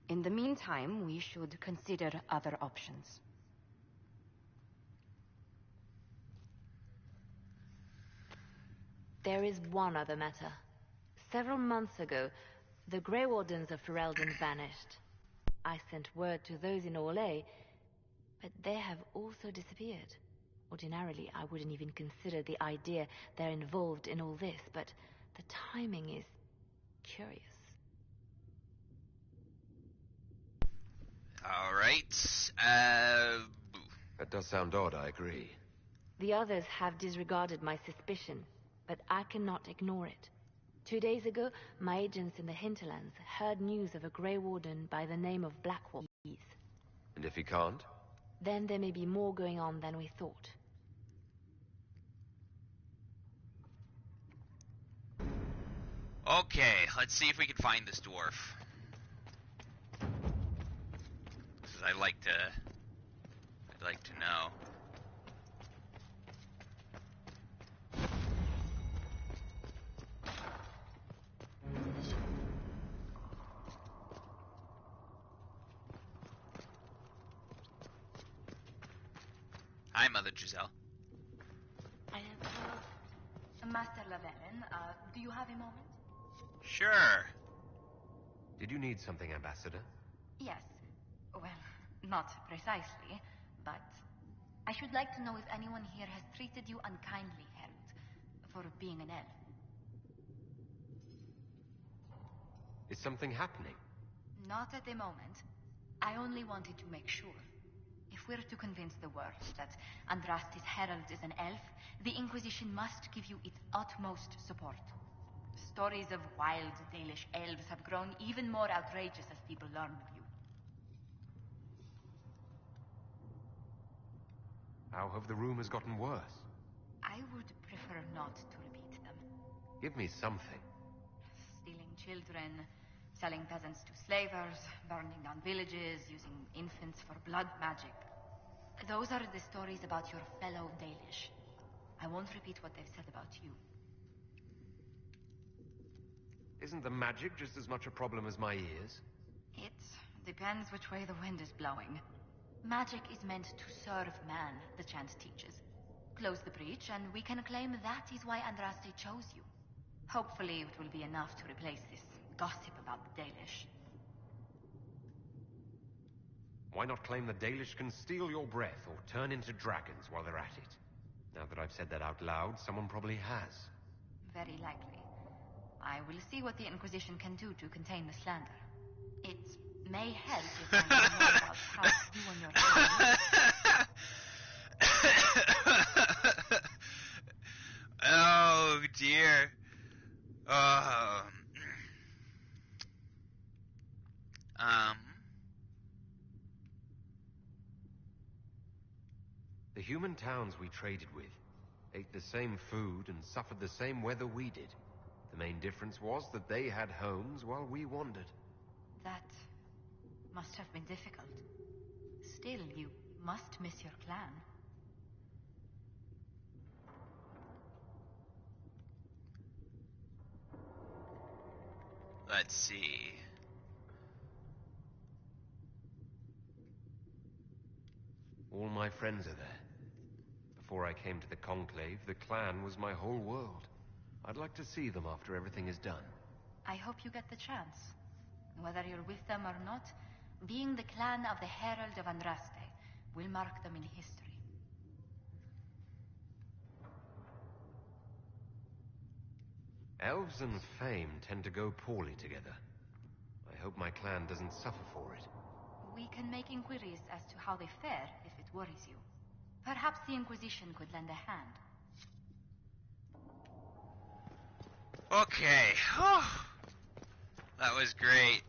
In the meantime, we should consider other options. There is one other matter. Several months ago, the Grey Wardens of Ferelden vanished. I sent word to those in Orleians, but they have also disappeared. Ordinarily, I wouldn't even consider the idea they're involved in all this, but the timing is curious. Alright. Alright, That does sound odd, I agree. The others have disregarded my suspicion, but I cannot ignore it. 2 days ago, my agents in the hinterlands heard news of a Grey Warden by the name of Blackwall. And if he can't? Then there may be more going on than we thought. okay, let's see if we can find this dwarf. Because I'd like to know. Hi, Mother Giselle. Master Lavellen, do you have a moment? Sure. Did you need something, Ambassador? Yes. Well, not precisely, but I should like to know if anyone here has treated you unkindly, Herald, for being an elf. Is something happening? Not at the moment. I only wanted to make sure. If we're to convince the world that Andraste's herald is an elf, the Inquisition must give you its utmost support. Stories of wild Dalish elves have grown even more outrageous as people learn of you. How have the rumors gotten worse? I would prefer not to repeat them. Give me something. Stealing children, selling peasants to slavers, burning down villages, using infants for blood magic. Those are the stories about your fellow Dalish. I won't repeat what they've said about you. Isn't the magic just as much a problem as my ears? It depends which way the wind is blowing. Magic is meant to serve man, the chant teaches. Close the breach, and we can claim that is why Andraste chose you. Hopefully it will be enough to replace this gossip about the Dalish. Why not claim the Dalish can steal your breath or turn into dragons while they're at it? Now that I've said that out loud, someone probably has. Very likely. I will see what the Inquisition can do to contain the slander. It may help if I know more about how you and your family... Oh, dear. The human towns we traded with ate the same food and suffered the same weather we did. The main difference was that they had homes while we wandered. That must have been difficult. Still, you must miss your clan. Let's see. All my friends are there. Before I came to the Conclave, the clan was my whole world. I'd like to see them after everything is done. I hope you get the chance. Whether you're with them or not, being the clan of the Herald of Andraste will mark them in history. Elves and fame tend to go poorly together. I hope my clan doesn't suffer for it. We can make inquiries as to how they fare if it worries you. Perhaps the Inquisition could lend a hand. Okay. That was great.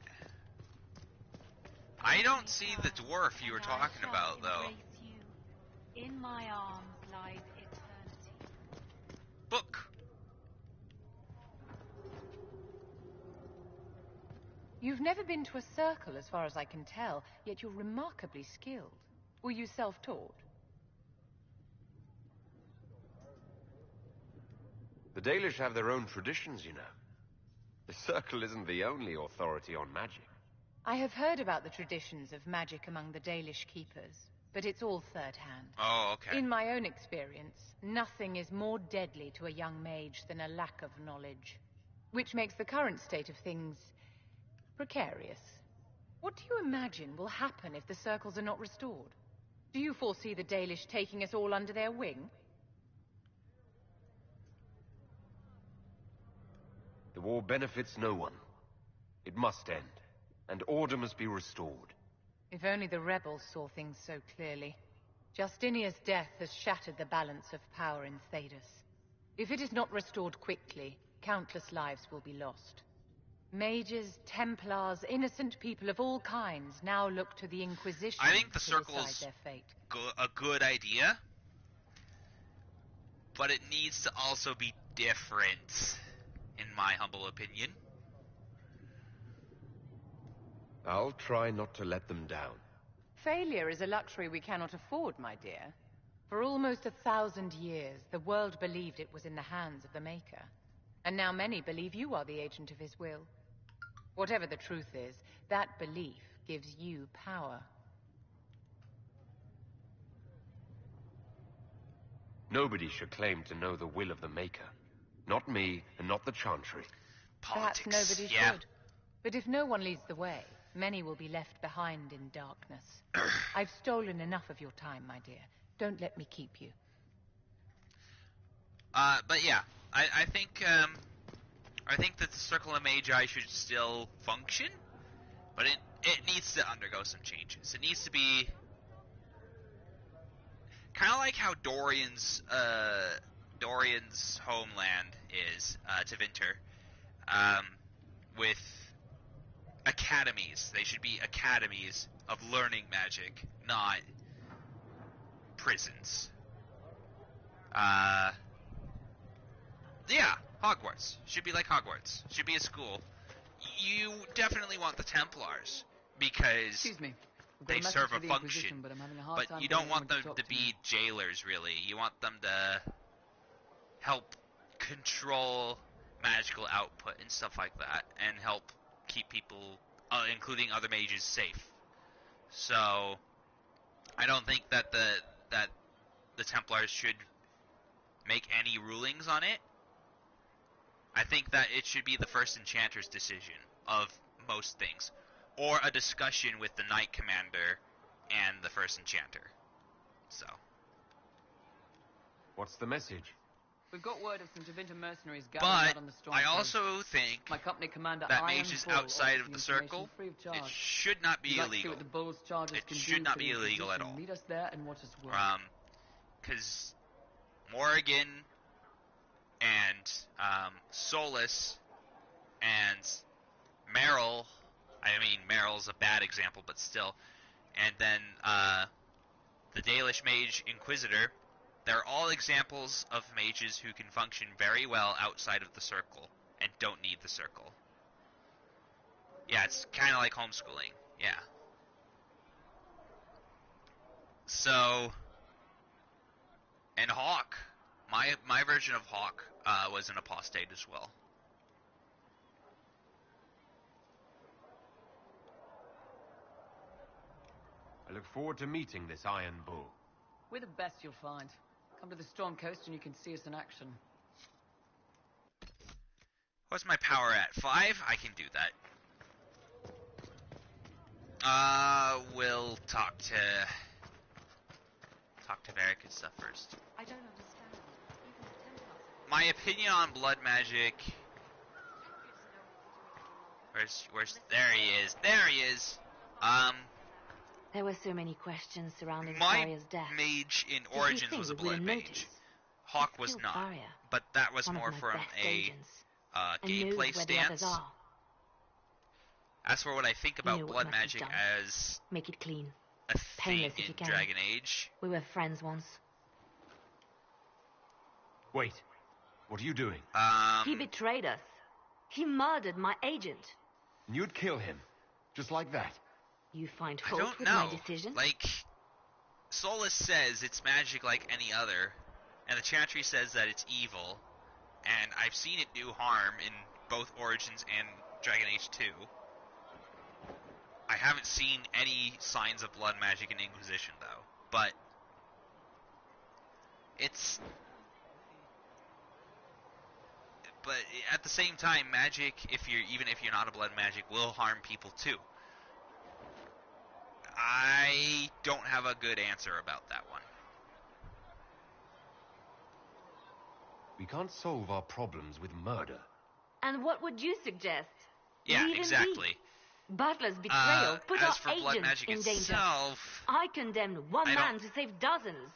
I don't see the dwarf you were talking about, though. In my arms lies eternity. Book. You've never been to a circle, as far as I can tell, yet you're remarkably skilled. Were you self-taught? The Dalish have their own traditions, you know. The Circle isn't the only authority on magic. I have heard about the traditions of magic among the Dalish keepers, but it's all third-hand. Oh, okay. In my own experience, nothing is more deadly to a young mage than a lack of knowledge, which makes the current state of things precarious. What do you imagine will happen if the circles are not restored? Do you foresee the Dalish taking us all under their wing? The war benefits no one. It must end, and order must be restored. If only the rebels saw things so clearly. Justinia's death has shattered the balance of power in Thedas. If it is not restored quickly, countless lives will be lost. Mages, Templars, innocent people of all kinds now look to the Inquisition I think the to circle's decide their fate. a good idea, but it needs to also be different, in my humble opinion. I'll try not to let them down. Failure is a luxury we cannot afford, my dear. For almost 1,000 years, the world believed it was in the hands of the Maker. And now many believe you are the agent of his will. Whatever the truth is, that belief gives you power. Nobody should claim to know the will of the Maker. Not me, and not the Chantry. Perhaps nobody should. But if no one leads the way, many will be left behind in darkness. I've stolen enough of your time, my dear. Don't let me keep you. But yeah, I think that the Circle of Magi should still function, but it needs to undergo some changes. It needs to be kind of like how Dorian's homeland is to Vinter, with academies. They should be academies of learning magic, not prisons. Yeah, Hogwarts. Should be like Hogwarts. Should be a school. You definitely want the Templars, because Excuse me. they serve a function, But you don't want them to be jailers, really. You want them to help control magical output and stuff like that, and help keep people, including other mages, safe. So, I don't think that the Templars should make any rulings on it. I think that it should be the first Enchanter's decision of most things, or a discussion with the Knight Commander and the first Enchanter. So. What's the message? We've got word of some Tevinter mercenaries gathering out on the storm. I also think my company commander that mages outside of the circle, it should not be illegal. It should not be illegal at all. Meet us there and watch us work. Because Morrigan and Solus and Merrill, I mean, Merrill's a bad example, but still, and then the Dalish Mage Inquisitor, they're all examples of mages who can function very well outside of the circle and don't need the circle. Yeah, it's kind of like homeschooling. Yeah. So, and Hawk, my version of Hawk was an apostate as well. I look forward to meeting this Iron Bull. We're the best you'll find. Come to the Storm Coast and you can see us in action. What's my power at? 5? I can do that. We'll talk to Varric and stuff first. I don't understand. My opinion on blood magic. Where's there he is. There he is. There were so many questions surrounding my Saria's death. mage in Origins was a blood mage. Hawk was not. Faria, but that was one more of my from best a agents, gameplay stance. As for what I think about blood magic as make it clean, a painless thing if you in can. Dragon Age. We were friends once. Wait, what are you doing? He betrayed us. He murdered my agent. And you'd kill him, just like that. You find I fault don't with know. my decision? Like, Solus says it's magic like any other, and the Chantry says that it's evil, and I've seen it do harm in both Origins and Dragon Age 2. I haven't seen any signs of blood magic in Inquisition, though, but it's... But at the same time, magic, even if you're not a blood magic, will harm people too. I don't have a good answer about that one. We can't solve our problems with murder. And what would you suggest? Yeah, Leave him exactly. Butler's betrayal put our as for blood agents magic in danger. itself, I condemned one I man to save dozens.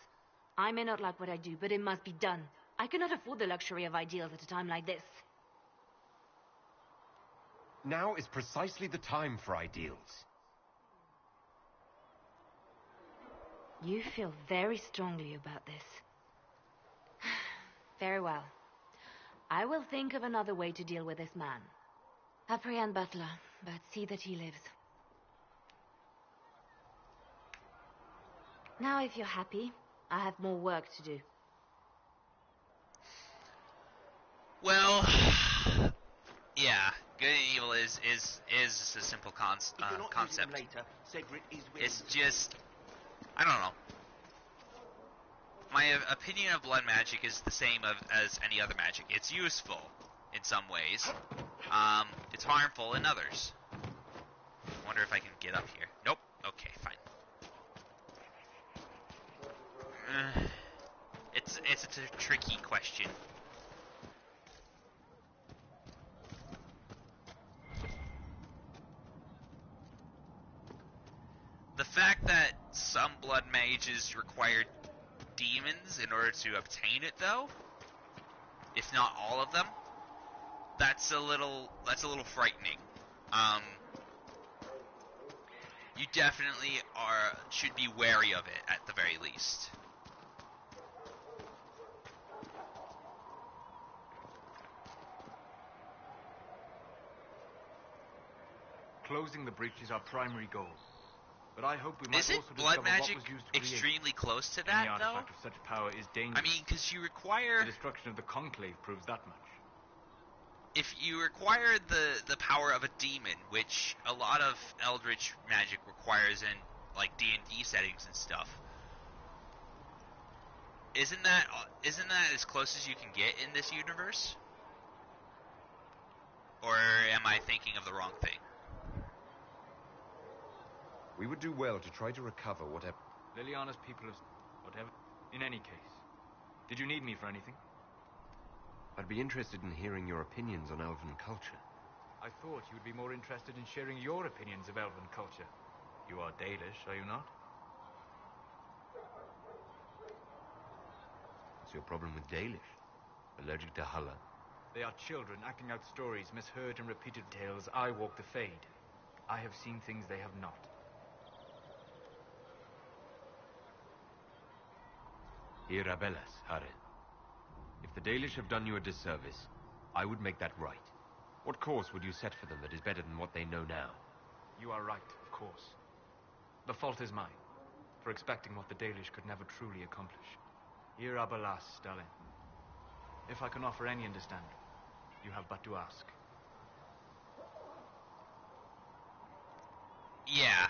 I may not like what I do, but it must be done. I cannot afford the luxury of ideals at a time like this. Now is precisely the time for ideals. You feel very strongly about this. Very well. I will think of another way to deal with this man. Apprehend Butler, but see that he lives. Now, if you're happy, I have more work to do. well, yeah, good and evil is a simple concept. Later, Cedric is with It's just, I don't know. My opinion of blood magic is the same as any other magic. It's useful in some ways. It's harmful in others. Wonder if I can get up here. Nope. Okay, fine. It's a tricky question. The fact that some blood mages require demons in order to obtain it, though, if not all of them, that's a little frightening. You definitely should be wary of it at the very least. Closing the breach is our primary goal. But I hope we might Isn't also blood discover magic what was used to create extremely close to any that, though? artifact of such power is dangerous. I mean, because you require... The destruction of the Conclave proves that much. If you require the power of a demon, which a lot of Eldritch magic requires in, like, D&D settings and stuff, isn't that as close as you can get in this universe? Or am I thinking of the wrong thing? We would do well to try to recover whatever... Liliana's people have... whatever... In any case, did you need me for anything? I'd be interested in hearing your opinions on elven culture. I thought you would be more interested in sharing your opinions of elven culture. You are Dalish, are you not? What's your problem with Dalish? Allergic to Hulla? They are children acting out stories, misheard and repeated tales. I walk the Fade. I have seen things they have not. Irabellas, Hare. If the Dalish have done you a disservice, I would make that right. What course would you set for them that is better than what they know now? You are right, of course. The fault is mine, for expecting what the Dalish could never truly accomplish. Irabellas, Stalin. If I can offer any understanding, you have but to ask. Yeah.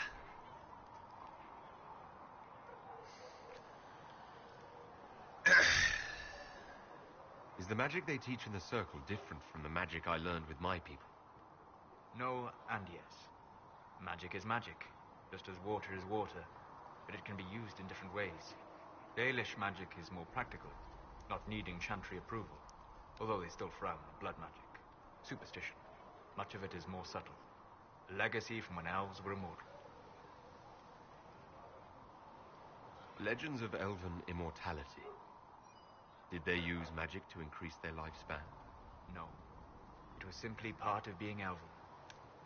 Is the magic they teach in the Circle different from the magic I learned with my people? No and yes. Magic is magic, just as water is water, but it can be used in different ways. Dalish magic is more practical, not needing chantry approval, although they still frown at blood magic. Superstition. Much of it is more subtle. A legacy from when elves were immortal. Legends of elven immortality. Did they use magic to increase their lifespan? No. It was simply part of being elven.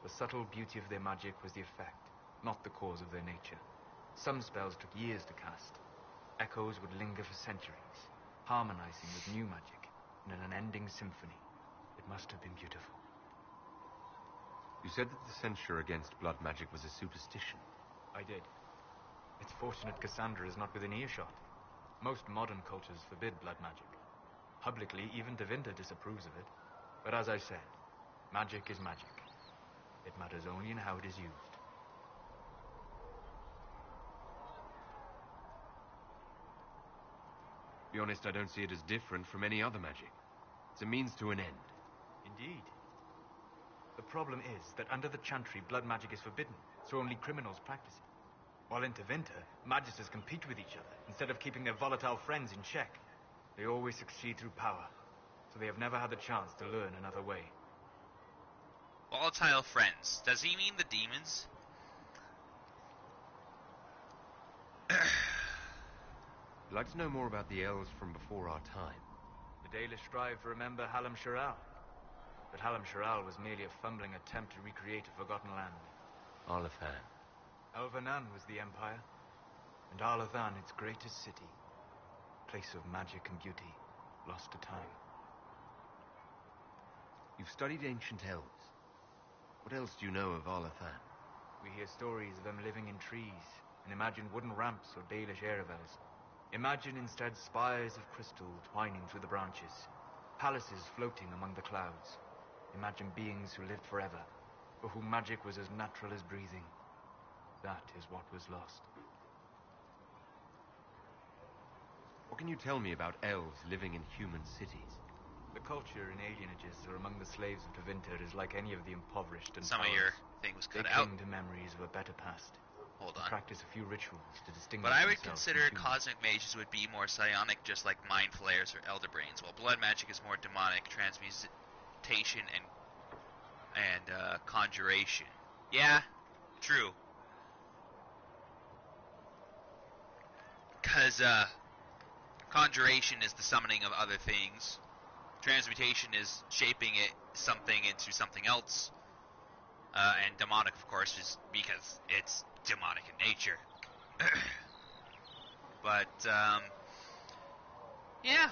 The subtle beauty of their magic was the effect, not the cause of their nature. Some spells took years to cast. Echoes would linger for centuries, harmonizing with new magic in an unending symphony. It must have been beautiful. You said that the censure against blood magic was a superstition. I did. It's fortunate Cassandra is not within earshot. Most modern cultures forbid blood magic. Publicly, even Devinter disapproves of it. But as I said, magic is magic. It matters only in how it is used. To be honest, I don't see it as different from any other magic. It's a means to an end. Indeed. The problem is that under the Chantry, blood magic is forbidden, so only criminals practice it. While in Tevinter, magisters compete with each other, instead of keeping their volatile friends in check. They always succeed through power, so they have never had the chance to learn another way. Volatile friends. Does he mean the demons? I'd like to know more about the elves from before our time. The Dalish strive to remember Hallam Shiral. But Hallam Shiral was merely a fumbling attempt to recreate a forgotten land. Arlathan. Elvanan was the empire, and Arlathan its greatest city. Place of magic and beauty, lost to time. You've studied ancient elves. What else do you know of Arlathan? We hear stories of them living in trees, and imagine wooden ramps or Dalish aeravels. Imagine instead spires of crystal twining through the branches, palaces floating among the clouds. Imagine beings who lived forever, for whom magic was as natural as breathing. That is what was lost. What can you tell me about elves living in human cities? The culture in alienages or among the slaves of Tevinter is like any of the impoverished and Some of powerless. your thing was cut They out. cling to memories of a better past. Hold and on. practice a few rituals to distinguish But I would themselves consider from humans. cosmic mages would be more psionic, just like mind flayers or elder brains, while blood magic is more demonic, transmutation and conjuration. Yeah, true. Because conjuration is the summoning of other things. Transmutation is shaping something into something else. And demonic, of course, is because it's demonic in nature. But, yeah.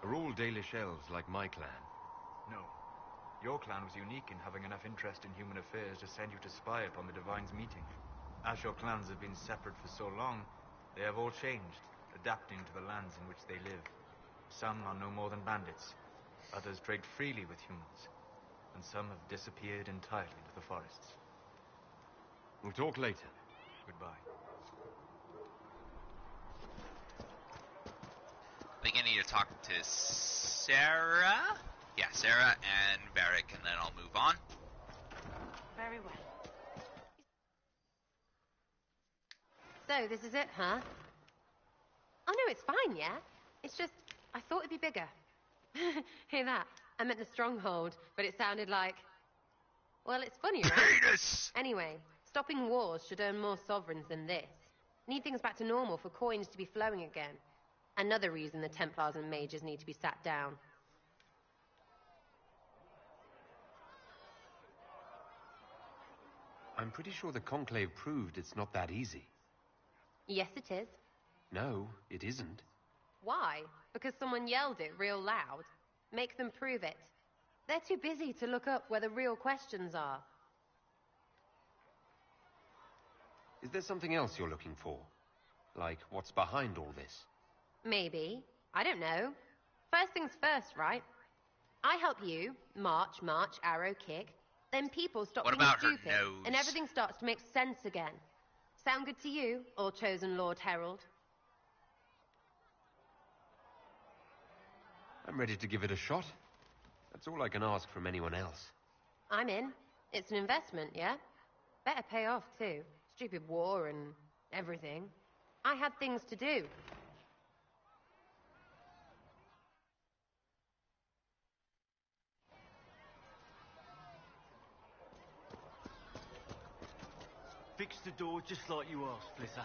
Are all Dalish elves like my clan? No. Your clan was unique in having enough interest in human affairs to send you to spy upon the Divine's meeting. As your clans have been separate for so long, they have all changed, adapting to the lands in which they live. Some are no more than bandits. Others trade freely with humans. And some have disappeared entirely into the forests. We'll talk later. Goodbye. I think I need to talk to Sarah? Yeah, Sarah and Varric, and then I'll move on. Very well. So, this is it, huh? Oh, no, it's fine, yeah? It's just, I thought it'd be bigger. Hear that? I meant the stronghold, but it sounded like... Well, it's funny, right? Penis! Anyway, stopping wars should earn more sovereigns than this. Need things back to normal for coins to be flowing again. Another reason the Templars and mages need to be sat down. I'm pretty sure the Conclave proved it's not that easy. Yes, it is. No, it isn't. Why? Because someone yelled it real loud? Make them prove it. They're too busy to look up where the real questions are. Is there something else you're looking for? Like, what's behind all this? Maybe. I don't know. First things first, right? I help you, march, arrow, kick. Then people stop What being about her stupid, nose? and everything starts to make sense again. Sound good to you, all-chosen Lord Herald? I'm ready to give it a shot. That's all I can ask from anyone else. I'm in. It's an investment, yeah? Better pay off, too. Stupid war and everything. I had things to do. Fix the door just like you asked, Blitter.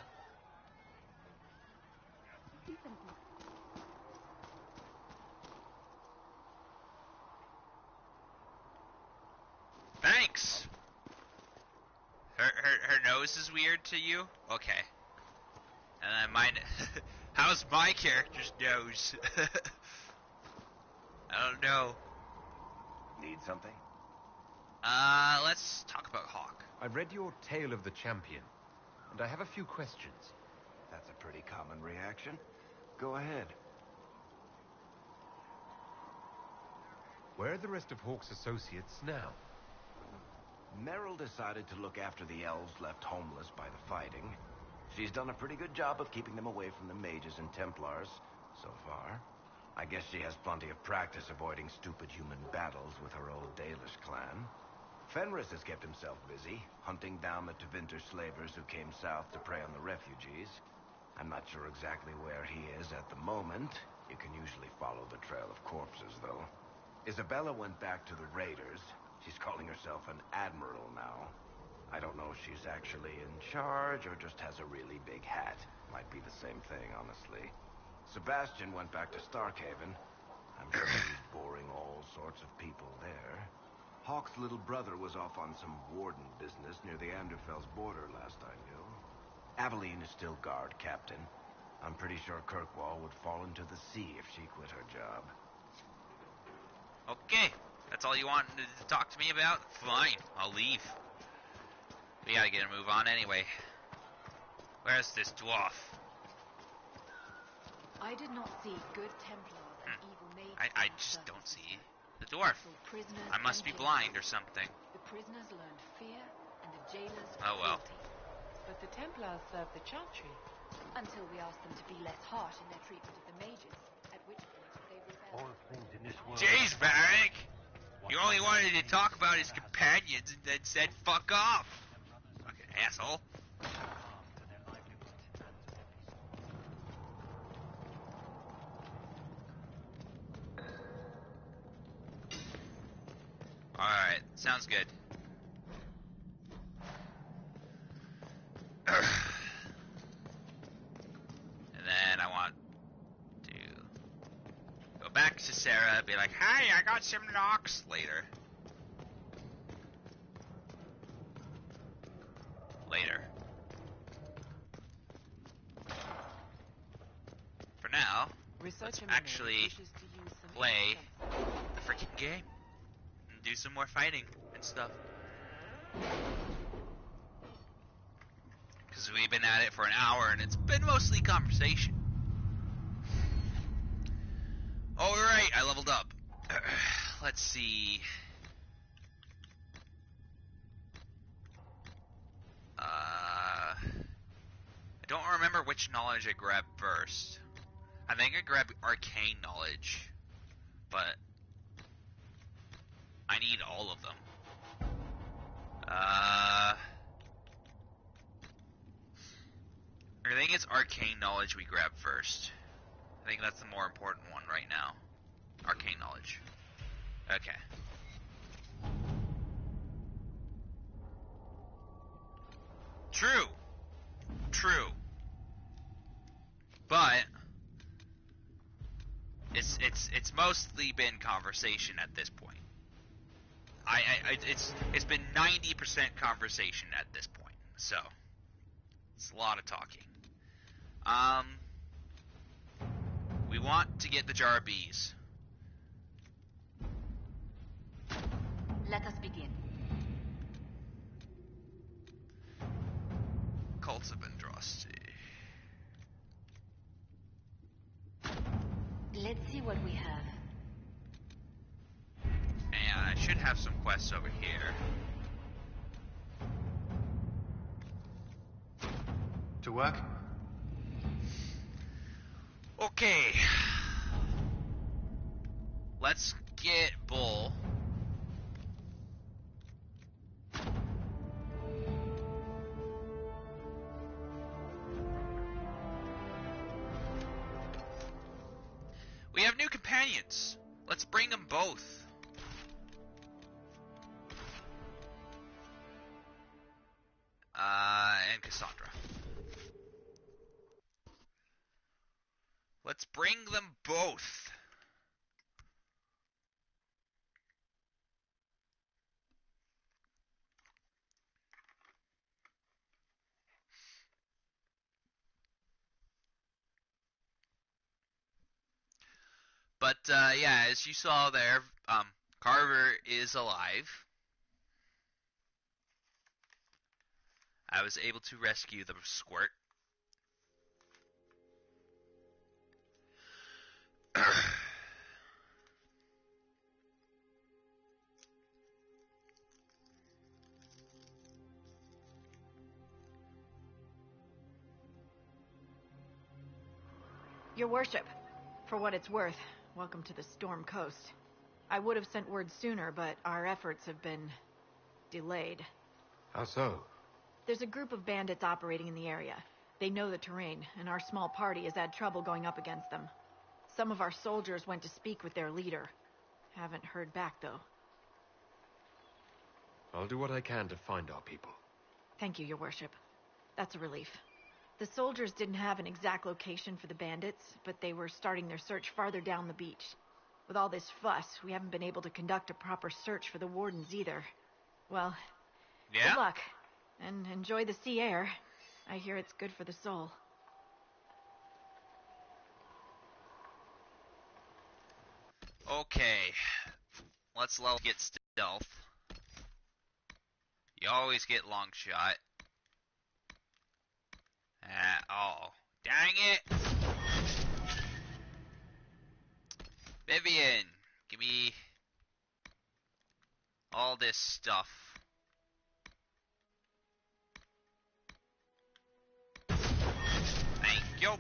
Thanks! Her nose is weird to you? Okay. And then mine... How's my character's nose? I don't know. Need something? Let's talk about Hawk. I've read your Tale of the Champion, and I have a few questions. That's a pretty common reaction. Go ahead. Where are the rest of Hawk's associates now? Merrill decided to look after the elves left homeless by the fighting. She's done a pretty good job of keeping them away from the mages and Templars, so far. I guess she has plenty of practice avoiding stupid human battles with her old Dalish clan. Fenris has kept himself busy, hunting down the Tevinter slavers who came south to prey on the refugees. I'm not sure exactly where he is at the moment. You can usually follow the trail of corpses, though. Isabella went back to the raiders. She's calling herself an admiral now. I don't know if she's actually in charge or just has a really big hat. Might be the same thing, honestly. Sebastian went back to Starkhaven. I'm sure he's boring all sorts of people there. Hawk's little brother was off on some warden business near the Anderfell's border last I knew. Aveline is still guard captain. I'm pretty sure Kirkwall would fall into the sea if she quit her job. Okay, that's all you wanted to talk to me about? Fine, I'll leave. We gotta get a move on anyway. Where's this dwarf? I did not see good Templars and evil mages. I just don't see the dwarf. I must be blind or something. The prisoners learned fear, and the jailers oh well. But the Templars serve the Chantry. Until we ask them to be less harsh in their treatment of the mages, at which point they rebel. All things in this world. Jeez, Varric! You only wanted to talk about his companions and then said fuck off! Fucking asshole. Alright, sounds good. And then I want to go back to Sarah and be like, hey, I got some knocks later. For now, let's actually play the freaking game and do some more fighting and stuff. Because we've been at it for an hour and it's been mostly conversation. Alright, I leveled up. Let's see. I don't remember which knowledge I grabbed first. I think I grabbed arcane knowledge, but I need all of them. I think it's arcane knowledge we grab first. I think that's the more important one right now. Arcane knowledge. Okay. True. True. But it's mostly been conversation at this point. It's been 90% conversation at this point. So it's a lot of talking. We want to get the jar of bees. Let us begin. Cults of Andraste. Let's see what we have. And I should have some quests over here. To work? Okay. Let's get Bull. We have new companions. Let's bring them both. And Cassandra. Let's bring them both. But, yeah, as you saw there, Carver is alive. I was able to rescue the squirt. Your worship, for what it's worth, welcome to the Storm Coast. I would have sent word sooner, but our efforts have been delayed. How so? There's a group of bandits operating in the area. They know the terrain, and our small party has had trouble going up against them. Some of our soldiers went to speak with their leader. Haven't heard back, though. I'll do what I can to find our people. Thank you, Your Worship. That's a relief. The soldiers didn't have an exact location for the bandits, but they were starting their search farther down the beach. With all this fuss, we haven't been able to conduct a proper search for the wardens either. Well, good luck. And enjoy the sea air. I hear it's good for the soul. Okay. Let's get stealth. You always get long shot. Oh. Dang it! Vivian, give me all this stuff. Thank you.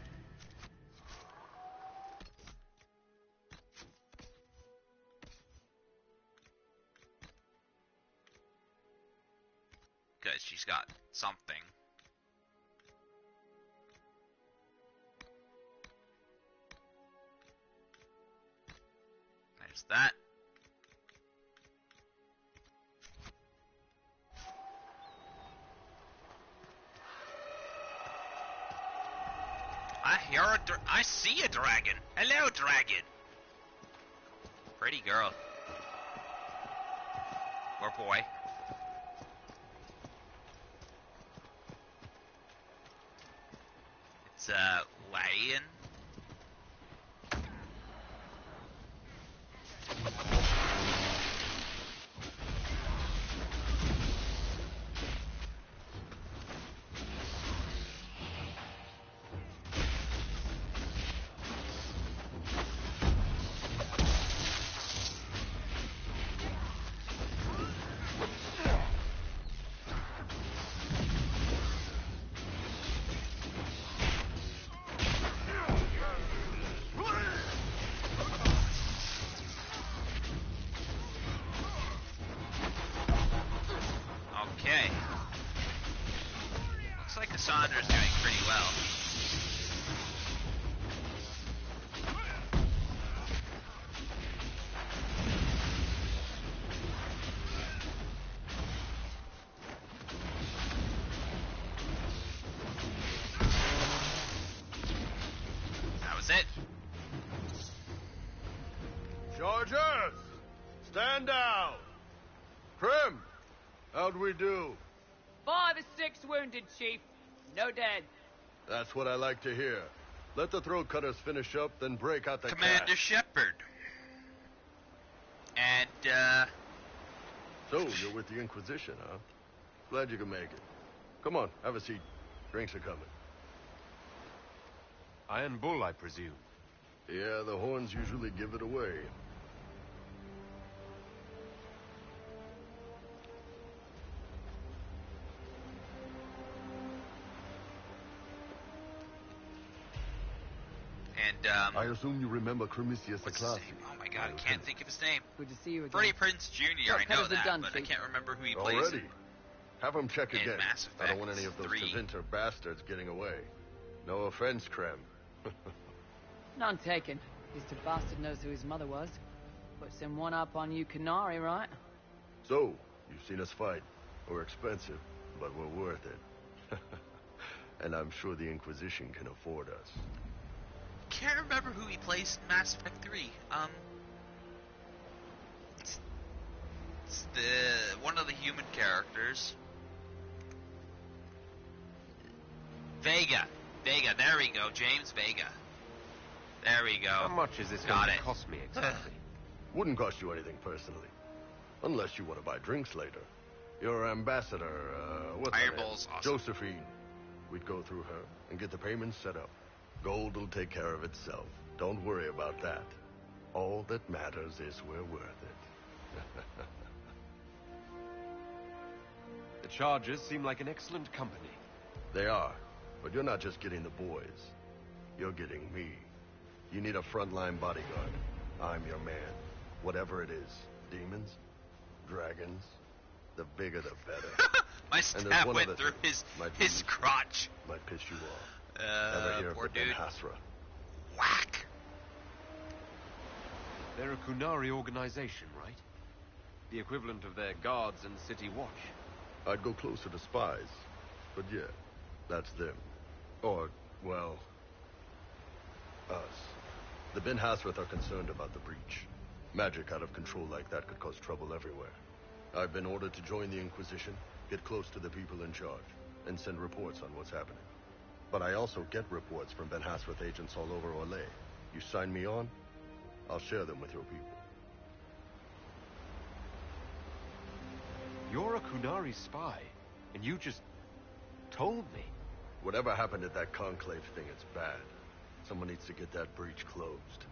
Because she's got something. There's that. I see a dragon. Hello, dragon. Pretty girl. Or boy. It's lion. Okay. Looks like Cassandra's doing pretty well. That was it. Chargers! Stand down! Prim! How'd we do? 5 or 6 wounded, Chief. No dead. That's what I like to hear. Let the throat cutters finish up, then break out the Commander cash. Shepard. And, So, you're with the Inquisition, huh? Glad you could make it. Come on, have a seat. Drinks are coming. Iron Bull, I presume. Yeah, the horns usually give it away. and, I assume you remember Cremisius Aclassi. Oh my god, I can't think of his name. Good to see you again. Freddie Prinze Jr., I know that, done, but Chief. I can't remember who he plays. Already? Have him check in again. Mass I don't want Effect any of those 3. Tevinter bastards getting away. No offense, Krem. None taken. At least a bastard knows who his mother was. Puts him one up on you Canary, right? So, you've seen us fight. We're expensive, but we're worth it. And I'm sure the Inquisition can afford us. Can't remember who he plays in Mass Effect 3. It's one of the human characters. Vega, there we go, James Vega. There we go. How much is this going to cost me exactly? Wouldn't cost you anything personally. Unless you want to buy drinks later. Your ambassador, what's her name? Ironball's awesome. Josephine. We'd go through her and get the payments set up. Gold will take care of itself. Don't worry about that. All that matters is we're worth it. The Chargers seem like an excellent company. They are. But you're not just getting the boys. You're getting me. You need a frontline bodyguard. I'm your man. Whatever it is. Demons? Dragons? The bigger the better. My stab went through his crotch. Might piss you off. Ever hear poor of the Ben dude. Hasra? Whack! They're a Kunari organization, right? The equivalent of their guards and city watch. I'd go closer to spies. But yeah, that's them. Or, well, us. The Ben Hasrath are concerned about the breach. Magic out of control like that could cause trouble everywhere. I've been ordered to join the Inquisition, get close to the people in charge, and send reports on what's happening. But I also get reports from Ben Hasrath agents all over Orleians. You sign me on, I'll share them with your people. You're a Kunari spy, and you just told me. Whatever happened at that conclave thing, it's bad. Someone needs to get that breach closed.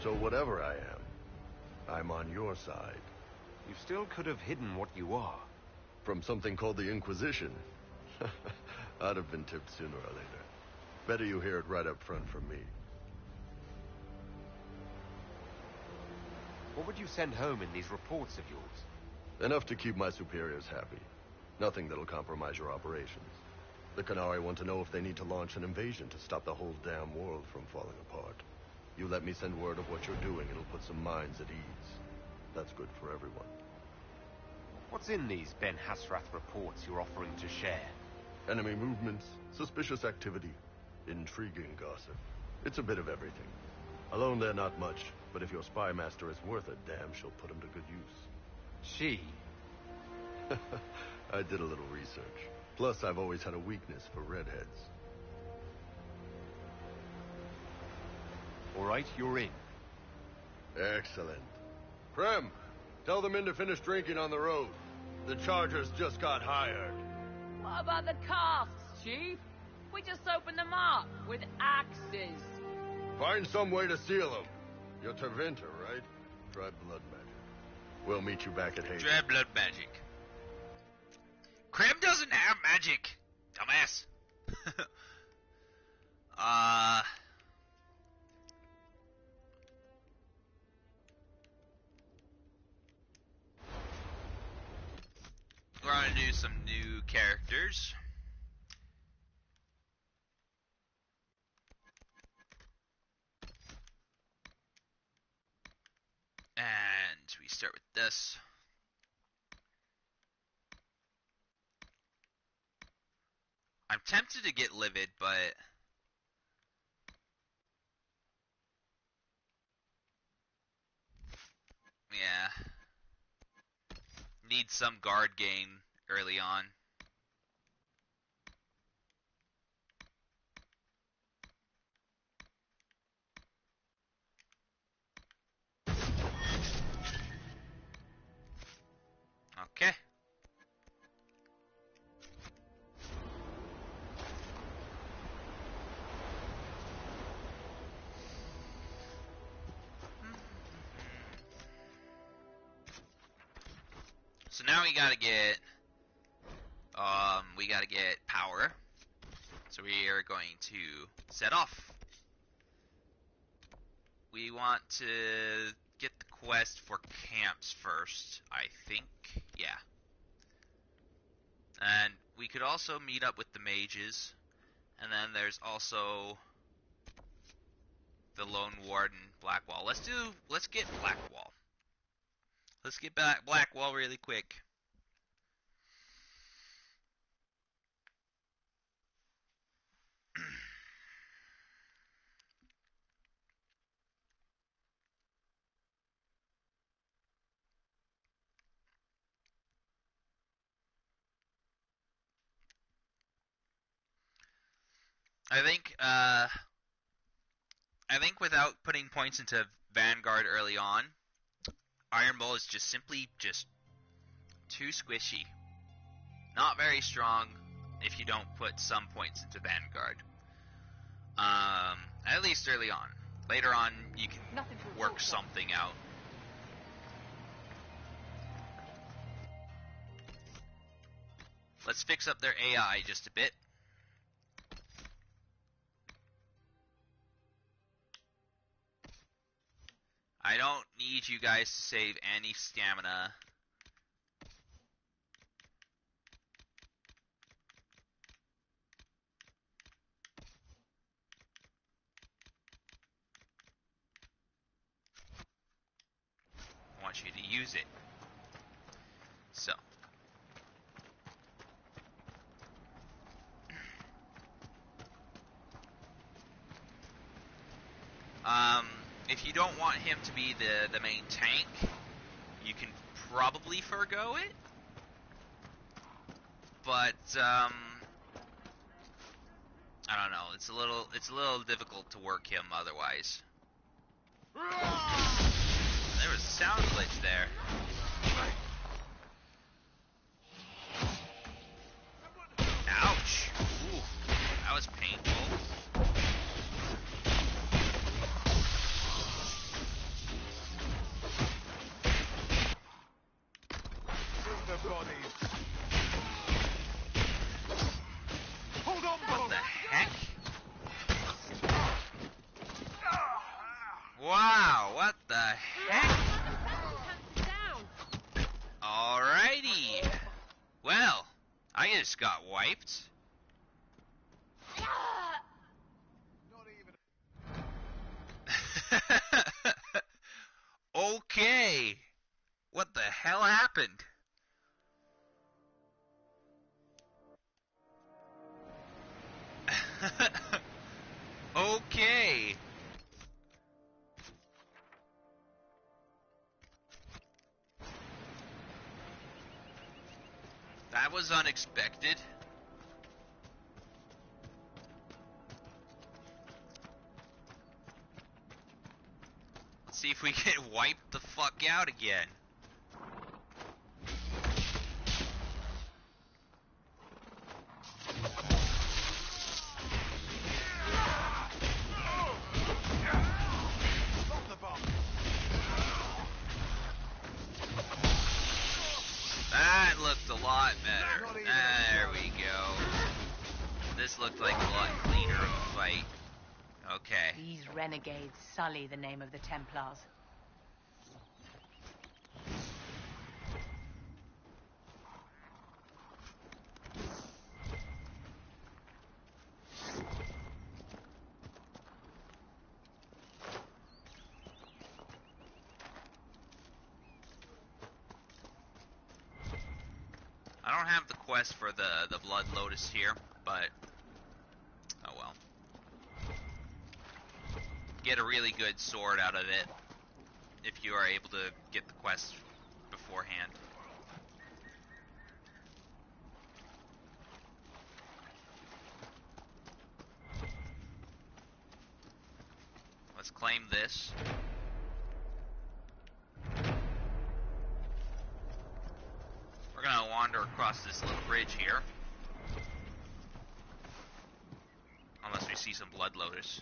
So whatever I am, I'm on your side. You still could have hidden what you are. From something called the Inquisition. I'd have been tipped sooner or later. Better you hear it right up front from me. What would you send home in these reports of yours? Enough to keep my superiors happy. Nothing that'll compromise your operations. The Qunari want to know if they need to launch an invasion to stop the whole damn world from falling apart. You let me send word of what you're doing, it'll put some minds at ease. That's good for everyone. What's in these Ben Hasrath reports you're offering to share? Enemy movements, suspicious activity, intriguing gossip. It's a bit of everything. Alone they're not much, but if your spy master is worth a damn, she'll put him to good use. She? I did a little research. Plus, I've always had a weakness for redheads. All right, you're in. Excellent. Krem, tell the men to finish drinking on the road. The Chargers just got hired. What about the casks, Chief? We just opened them up with axes. Find some way to seal them. You're Tervinter, right? Try blood magic. We'll meet you back at Hades. Try blood magic. Krem doesn't have magic. Dumbass. We're gonna do some new characters. And we start with this. I'm tempted to get Livid, but yeah. Need some guard gain early on. Okay. So now we gotta get power. So we are going to set off. We want to get the quest for camps first, I think. Yeah. And we could also meet up with the mages. And then there's also the Lone Warden, Blackwall. Let's get Blackwall. Let's get back Blackwall really quick. I think without putting points into Vanguard early on, Iron Bull is just simply too squishy. Not very strong if you don't put some points into Vanguard. At least early on. Later on, you can work something out. Let's fix up their AI just a bit. I don't need you guys to save any stamina. I want you to use it. If you don't want him to be the main tank, you can probably forgo it. But I don't know. It's a little difficult to work him otherwise. There was a sound glitch there. Ouch. Ooh, that was painful. Hold on, what the heck? Wow, what the heck? Alrighty. Well, I just got wiped. Okay. What the hell happened? Okay. That was unexpected. Let's see if we get wiped the fuck out again. That looked a lot better. There we go. This looked like a lot cleaner of a fight. Okay. These renegades sully the name of the Templars. I don't have the quest for the Blood Lotus here, but oh well. Get a really good sword out of it if you are able to get the quest beforehand. Let's claim this. We're gonna wander across this little bridge here. Unless we see some Blood Lotus.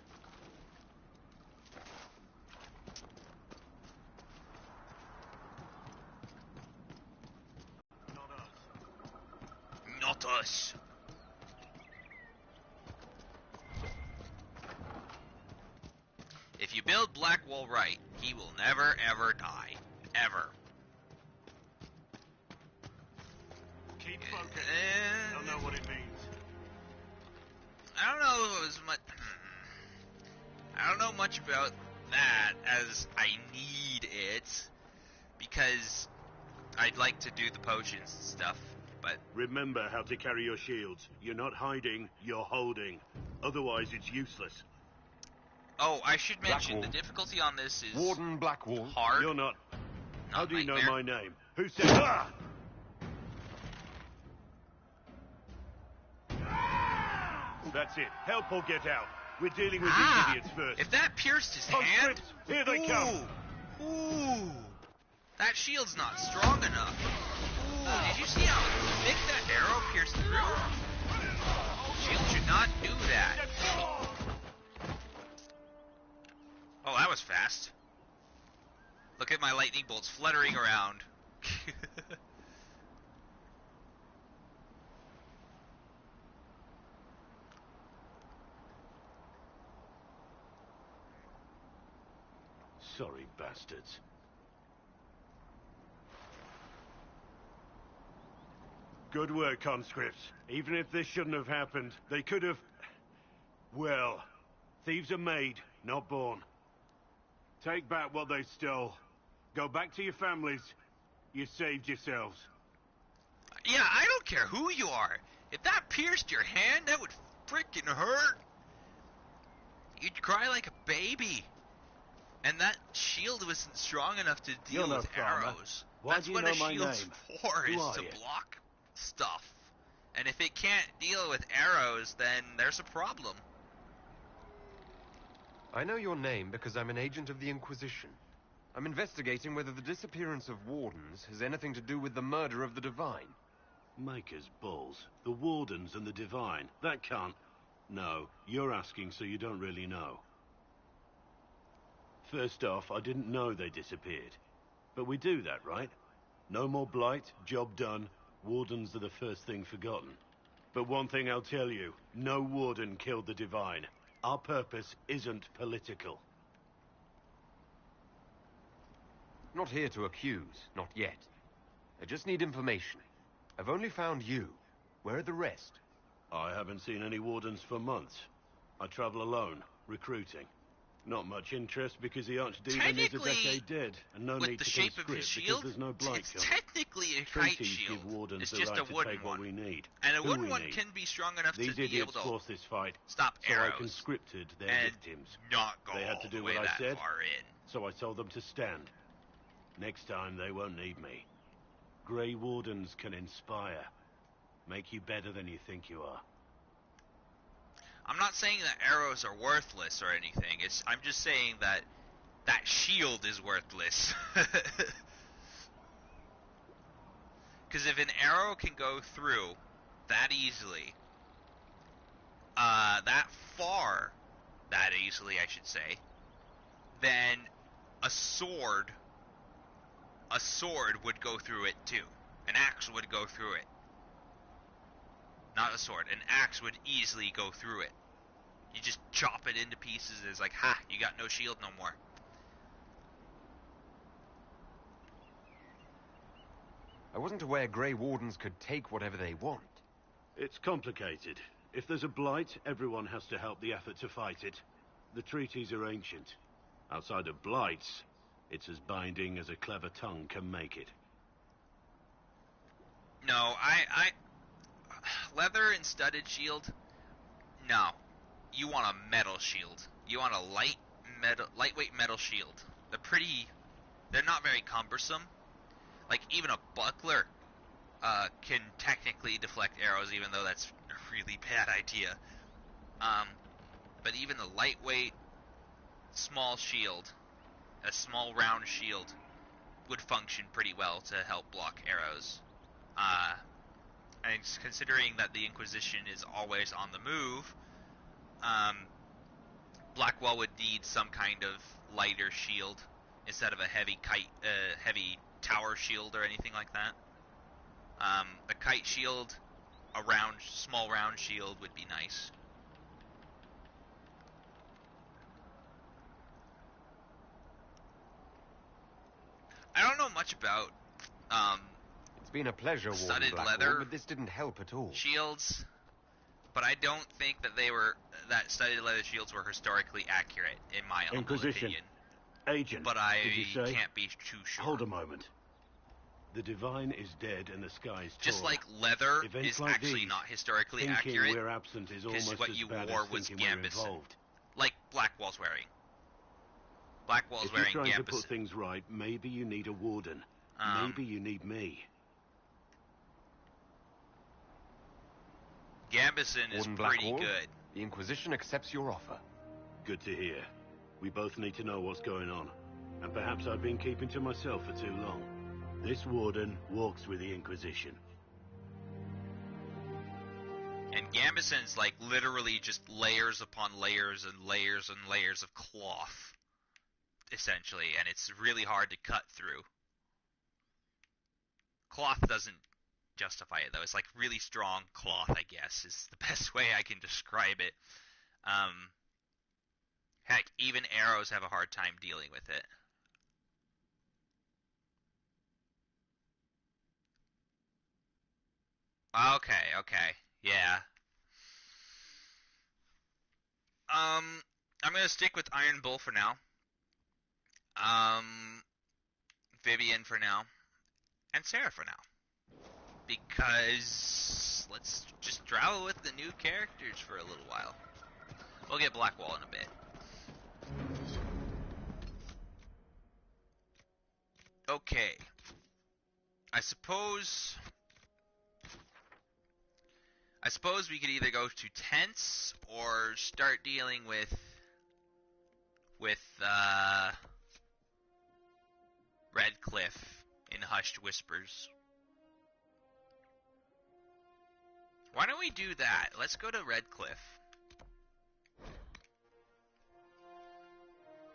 Not us. If you build Blackwall right, he will never ever die. Ever. Keep focused. Don't know what it means. I don't know as much. I don't know much about that as I need it because I'd like to do the potions and stuff. But remember how to carry your shields. You're not hiding, you're holding. Otherwise, it's useless. Oh, I should mention the difficulty on this is Warden Blackwall. Hard. You're not. How do you know Nightmare. my name? Who said? Ah! That's it. Help or get out. We're dealing with these idiots first. If that pierced his hand, here they come. Ooh, that shield's not strong enough. Ooh, did you see how thick that arrow pierced through? Shield should not do that. Oh, that was fast. Look at my lightning bolts fluttering around. Sorry, bastards. Good work, conscripts. Even if this shouldn't have happened, they could have... Well, thieves are made, not born. Take back what they stole. Go back to your families. You saved yourselves. Yeah, I don't care who you are. If that pierced your hand, that would freaking hurt. You'd cry like a baby. And that shield wasn't strong enough to deal You're no with farmer. arrows. Why That's do you what know a my shield's name? for, Who is are to you? block stuff. And if it can't deal with arrows, then there's a problem. I know your name because I'm an agent of the Inquisition. I'm investigating whether the disappearance of wardens has anything to do with the murder of the Divine. Maker's balls. The Wardens and the Divine. That can't... No, you're asking so you don't really know. First off, I didn't know they disappeared. But we do that, right? No more blight, job done. Wardens are the first thing forgotten. But one thing I'll tell you, no Warden killed the Divine. Our purpose isn't political. Not here to accuse, not yet. I just need information. I've only found you. Where are the rest? I haven't seen any Wardens for months. I travel alone, recruiting. Not much interest because the Archdemon is a decade dead, and no with need the to shape of his conscript shield, because there's no blight it's coming. technically a kite Treaties shield. give Wardens It's the just right a to wooden take one. what we need. And a Who wooden we one need. can be strong enough These to be able idiots to forced this fight, stop so arrows. I conscripted their and victims. not go They had all to do the way what I that said, far in. so I told them to stand. Next time they won't need me. Grey Wardens can inspire. Make you better than you think you are. I'm not saying that arrows are worthless or anything. I'm just saying that that shield is worthless. Because if an arrow can go through that easily, that far, that easily I should say, then a sword would go through it too. An axe would go through it. Not a sword. An axe would easily go through it. You just chop it into pieces. It's like, ha, you got no shield no more. I wasn't aware Grey Wardens could take whatever they want. It's complicated. If there's a blight, everyone has to help the effort to fight it. The treaties are ancient. Outside of blights, it's as binding as a clever tongue can make it. No, leather and studded shield? No. You want a metal shield. You want a lightweight metal shield. They're not very cumbersome. Like, even a buckler can technically deflect arrows, even though that's a really bad idea. But even a lightweight, small shield, a small round shield, would function pretty well to help block arrows. And considering that the Inquisition is always on the move, Blackwall would need some kind of lighter shield instead of a heavy tower shield or anything like that. A kite shield, small round shield would be nice. I don't know much about It's been a pleasure, Warden studded Blackwall, leather but this didn't help at all. shields, but I don't think that studded leather shields were historically accurate, in my humble Inquisition. opinion. Agent, But I did you say? can't be too sure. Hold a moment. The Divine is dead and the sky is Just torn. like leather Events is like actually these, not historically thinking accurate, we're absent is because almost what as you bad wore as was thinking we're Gambison. involved. Like Blackwall's wearing. Blackwall's If you're wearing trying Gambison. to put things right, maybe you need a warden. Maybe you need me. Gambison is Warden pretty Blackwall, good. the Inquisition accepts your offer. Good to hear. We both need to know what's going on. And perhaps I've been keeping to myself for too long. This warden walks with the Inquisition. And Gambison's like literally just layers upon layers and layers and layers of cloth, essentially, and it's really hard to cut through. Cloth doesn't justify it, though. It's like really strong cloth, I guess, is the best way I can describe it. Heck, even arrows have a hard time dealing with it. Okay, yeah. I'm gonna stick with Iron Bull for now. Vivian for now. And Sarah for now. Because let's just travel with the new characters for a little while. We'll get Blackwall in a bit. Okay. I suppose we could either go to tents or start dealing with Redcliffe in hushed whispers. Why don't we do that? Let's go to Redcliffe.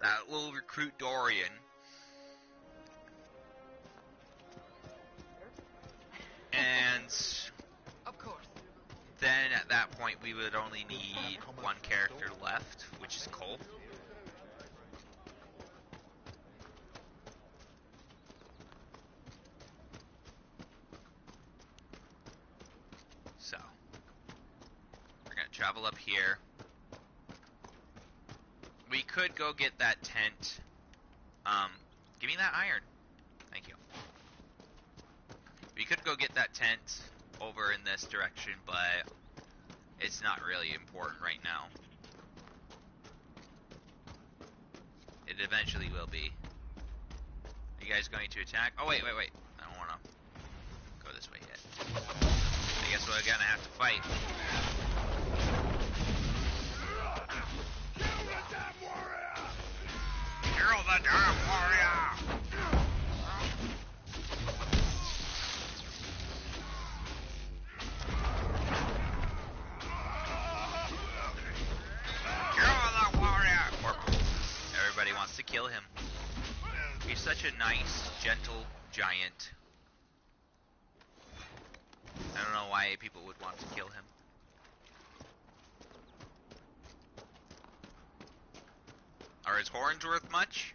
That will recruit Dorian. And of course. Then at that point we would only need one character left, which is Cole. So we're gonna travel up here. We could go get that tent. Give me that iron. Thank you. We could go get that tent over in this direction, but it's not really important right now. It eventually will be. Are you guys going to attack? Oh, wait. I don't want to go this way yet. I guess we're going to have to fight. Kill the damn warrior! Everybody wants to kill him. He's such a nice, gentle giant. I don't know why people would want to kill him. Are his horns worth much?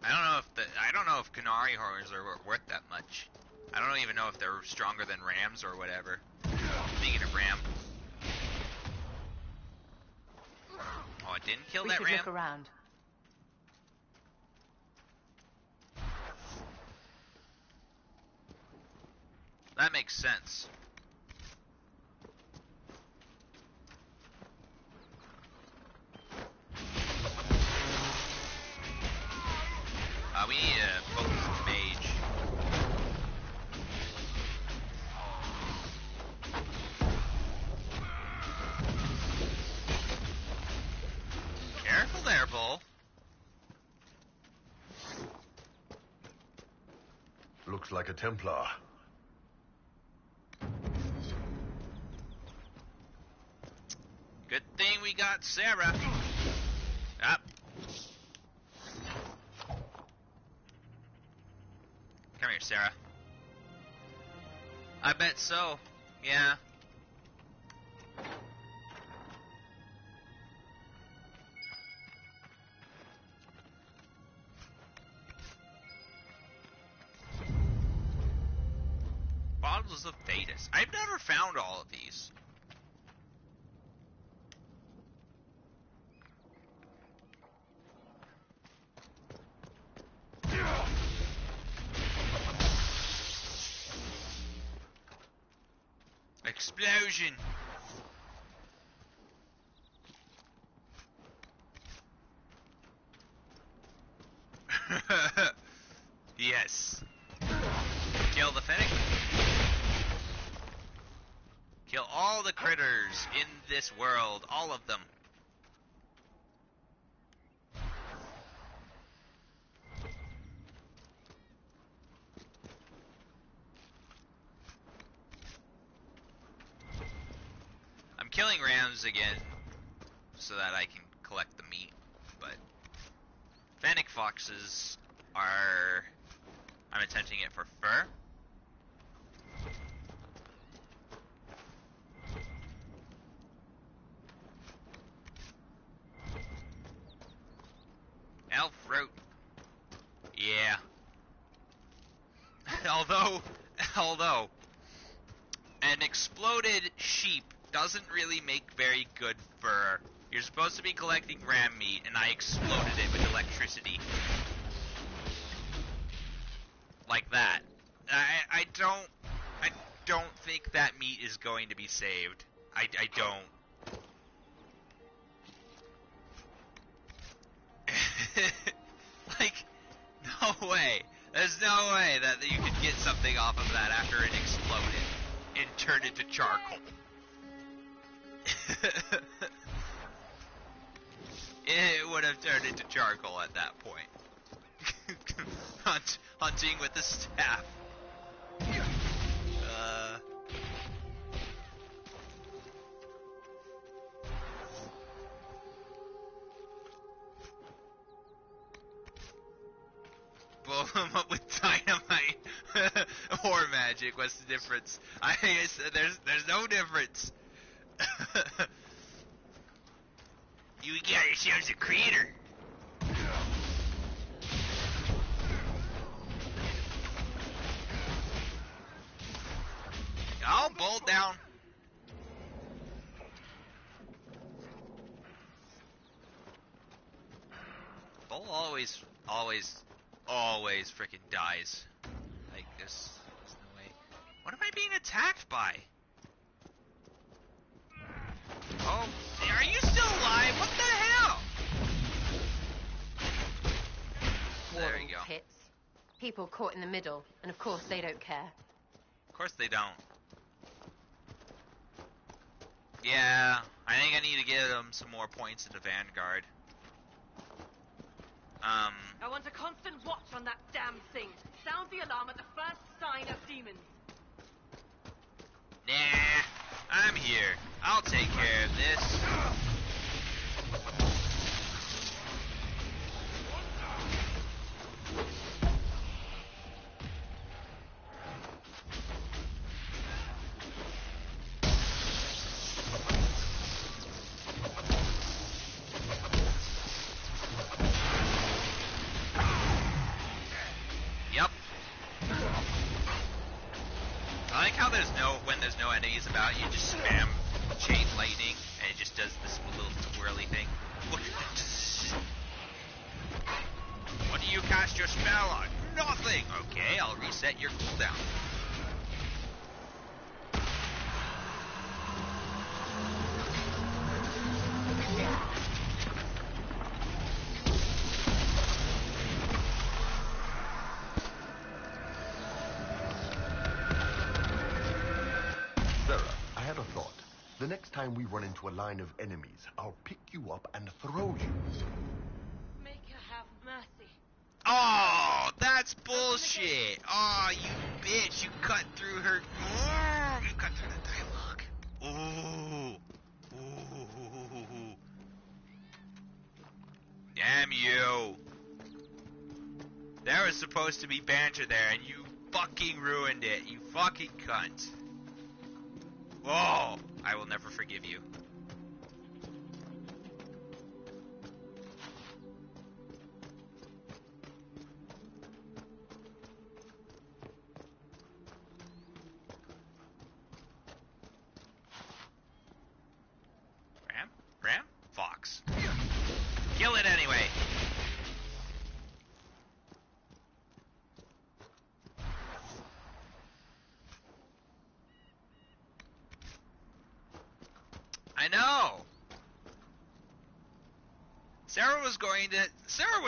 I don't know if Canary horns are worth that much. I don't even know if they're stronger than rams or whatever. Speaking of ram. Oh, it didn't kill that ram? We should look around. That makes sense. We need a focused mage. Careful there, Bull. Looks like a Templar. Good thing we got Sarah. Up. Come here, Sarah. I bet so. Yeah. Bottles of Thetis. I've never found all of these. Explosion! Yes. Kill the Fennec. Kill all the critters in this world. All of them. I'm killing rams again so that I can collect the meat, but Fennec foxes are... I'm attempting it for fur. Elf root. Yeah. although an exploded sheep doesn't really make very good fur. You're supposed to be collecting ram meat, and I exploded it with electricity. Like that. I don't think that meat is going to be saved. I don't. no way. There's no way that you could get something off of that after it exploded and turned into charcoal. It would have turned into charcoal at that point. Hunting with the staff. Blow them up with dynamite or magic. What's the difference? There's no difference. You got yourselves a creator. I'll bolt down. Bull always freaking dies. Like this. There's no way. What am I being attacked by? Oh, are you still alive? What the hell? There you go. Pits. People caught in the middle, and of course they don't care. Of course they don't. Yeah, I think I need to give them some more points in the Vanguard. I want a constant watch on that damn thing. Sound the alarm at the first sign of demons. Nah, I'm here. I'll take care of this. Yep. I like how when there's no enemies about, you just spam chain lightning and it just does this little twirly thing. What do you cast your spell on? Nothing! Okay, I'll reset your cooldown. Sarah, I had a thought. The next time we run into a line of enemies, I'll pick you up and throw you. Make her have mercy. Oh, that's bullshit. Oh, you bitch. You cut through her. Oh, you cut through the dialogue. Ooh. Ooh. Damn you. There was supposed to be banter there, and you fucking ruined it. You fucking cunt. Whoa. I will never forgive you. Ram? Fox. Kill it anyway. I know. Sarah was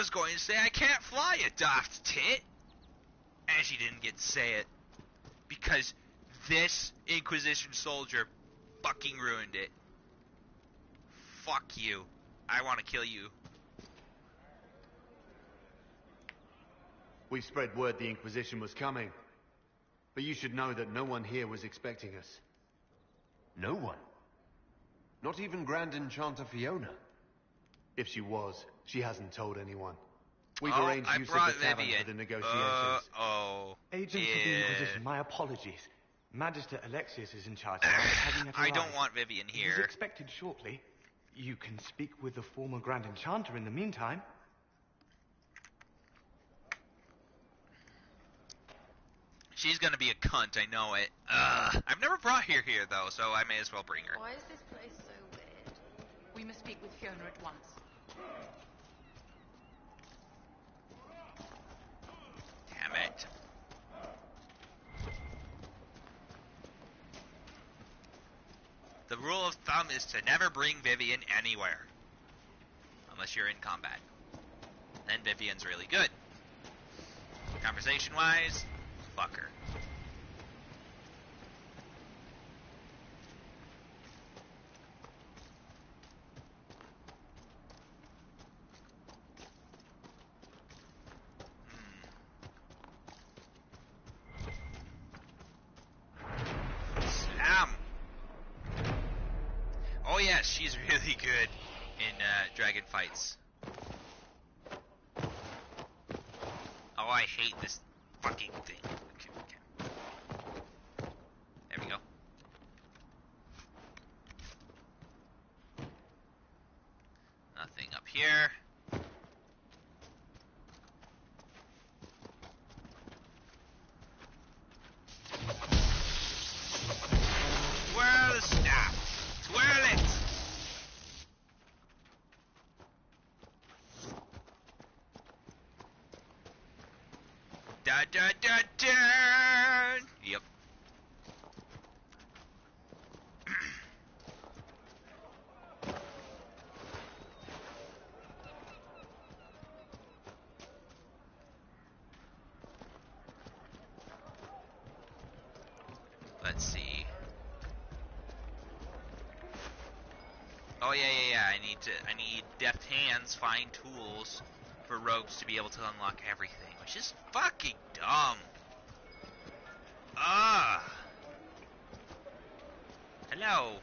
going to say I can't fly, you daft tit. And she didn't get to say it. Because this Inquisition soldier fucking ruined it. Fuck you. I want to kill you. We spread word the Inquisition was coming. But you should know that no one here was expecting us. No one? Not even Grand Enchanter Fiona? If she was, she hasn't told anyone. We've Oh, arranged I use of brought the tavern Vivian. for the negotiations. Agents of the Inquisition, my apologies. Magister Alexius is in charge. I don't want Vivian here. He's expected shortly. You can speak with the former Grand Enchanter in the meantime. She's gonna be a cunt, I know it. I've never brought her here, though, so I may as well bring her. Why is this place so weird? We must speak with Fiona at once. Damn it. The rule of thumb is to never bring Vivian anywhere. Unless you're in combat. Then Vivian's really good. Conversation-wise, fuck her. Slam! Oh yes, she's really good in dragon fights. Oh, I hate this fucking thing. Okay. There we go. Nothing up here. Twirl the staff. Twirl it. Da da da da. Yep. Let's see. Oh yeah. I need deft hands, fine tools for rogues to be able to unlock everything, which is fucking dumb. Hello.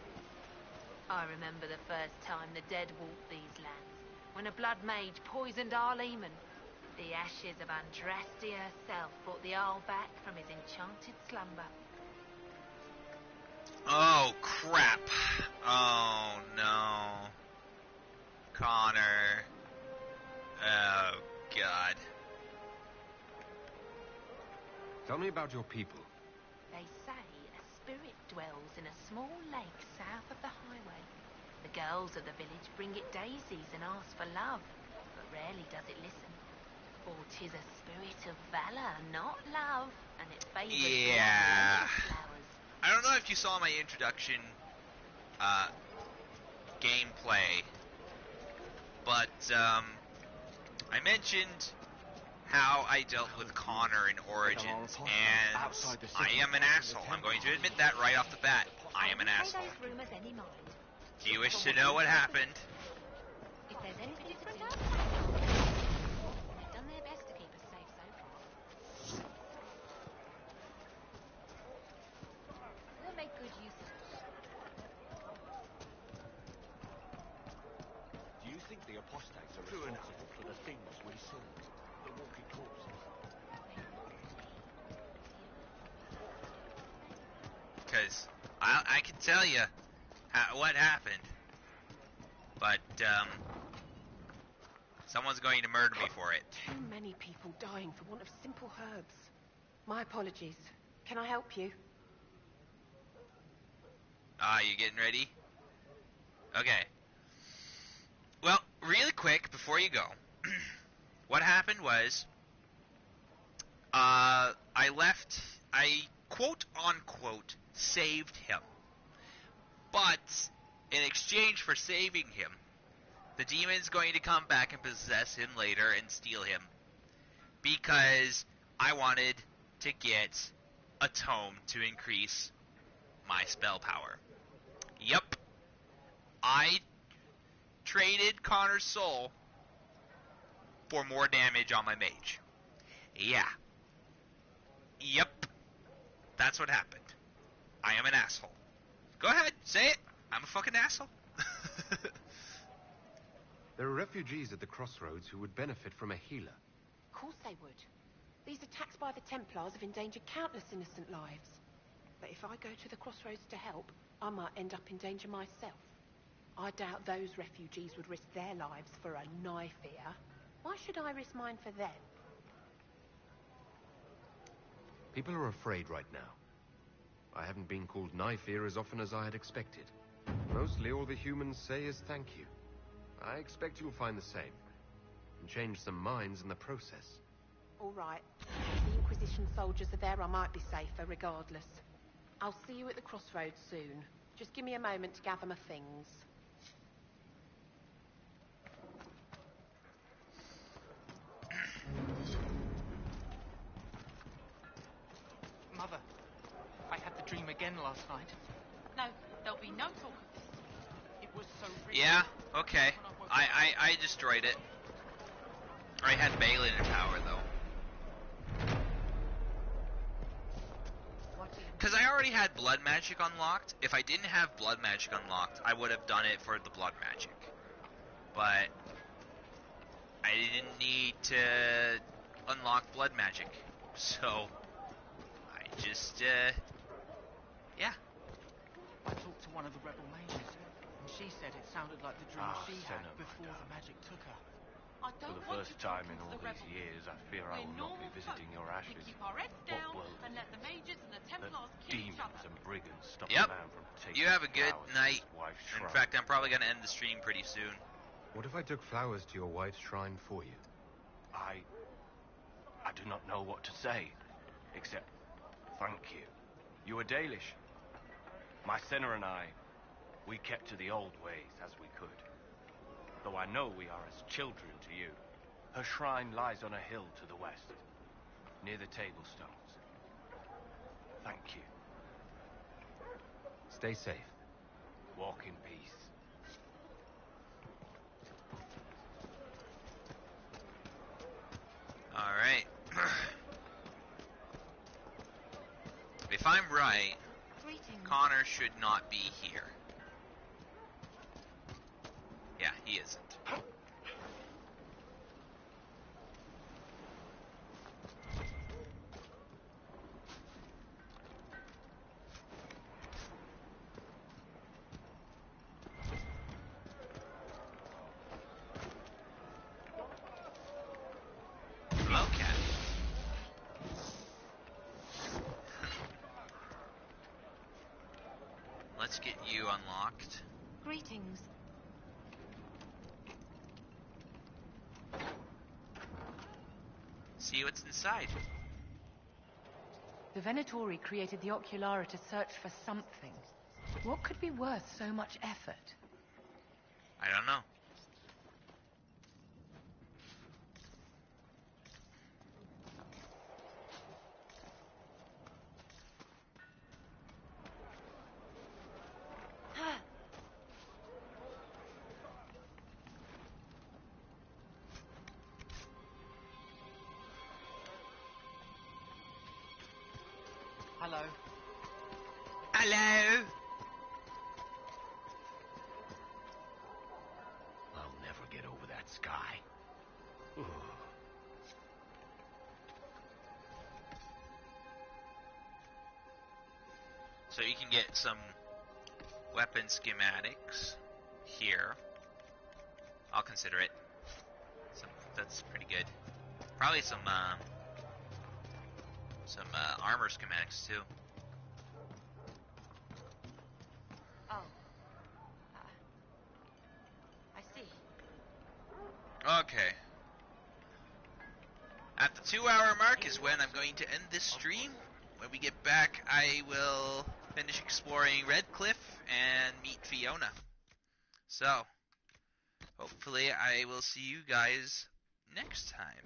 I remember the first time the dead walked these lands, when a blood mage poisoned our Leman. The ashes of Andraste herself brought the Arl back from his enchanted slumber. Oh, crap. Oh, no. Connor. Oh, God. Tell me about your people. They say a spirit dwells in a small lake south of the highway. The girls of the village bring it daisies and ask for love, but rarely does it listen. For 'tis a spirit of valor, not love, and it favors flowers. I don't know if you saw my introduction gameplay, but I mentioned how I dealt with Connor in Origins, and I am an asshole. I'm going to admit that right off the bat. I am an asshole. Do you wish to know what happened? If there's anything different out they've done their best to keep us safe so far. We'll make good use of it. Do you think the apostates are responsible for the things we see? The walking corpses? Because I can tell you what happened, but someone's going to murder me for it. Too many people dying for want of simple herbs. My apologies. Can I help you? You getting ready? Okay. Well, really quick, before you go, what happened was, I quote-unquote saved him. But, in exchange for saving him, the demon's going to come back and possess him later and steal him. Because I wanted to get a tome to increase my spell power. Yep. I traded Connor's soul for more damage on my mage. Yeah. Yep. That's what happened. I am an asshole. Go ahead, say it. I'm a fucking asshole. There are refugees at the crossroads who would benefit from a healer. Of course they would. These attacks by the Templars have endangered countless innocent lives. But if I go to the crossroads to help, I might end up in danger myself. I doubt those refugees would risk their lives for a knife ear. Why should I risk mine for them? People are afraid right now. I haven't been called knife ear as often as I had expected. Mostly all the humans say is thank you. I expect you'll find the same. And change some minds in the process. All right. If the Inquisition soldiers are there, I might be safer regardless. I'll see you at the crossroads soon. Just give me a moment to gather my things. dream again last night. No, there'll be no talk of this. It was so real. Yeah, okay. I destroyed it. I had Bale in tower, though. Because I already had blood magic unlocked. If I didn't have blood magic unlocked, I would have done it for the blood magic. But I didn't need to unlock blood magic. So I just, yeah. I talked to one of the rebel mages, and she said it sounded like the dream she had before the magic took her. I For don't the want first to time talk in to all the these rebels. years, I fear I will not be visiting your ashes. We keep our heads What down world and is let the mages and the The Templars kill each demons other. and brigands stop Yep. a man from taking You have a good flowers to night. his wife's In shrine. fact, I'm probably going to end the stream pretty soon. What if I took flowers to your wife's shrine for you? I do not know what to say, except thank you. You were Dalish. My Senna and I, we kept to the old ways as we could. Though I know we are as children to you. Her shrine lies on a hill to the west, near the Tablestones. Thank you. Stay safe. Walk in peace. Alright. If I'm right, Connor should not be here. Yeah, he isn't. Let's get you unlocked. Greetings. See what's inside. The Venatori created the Oculara to search for something. What could be worth so much effort? I don't know. Hello. Hello. I'll never get over that sky. So you can get some weapon schematics here. I'll consider it. That's pretty good. Probably some armor schematics too. Oh. I see. Okay. At the 2-hour mark is when I'm going to end this stream. When we get back, I will finish exploring Redcliffe and meet Fiona. So, hopefully I will see you guys next time.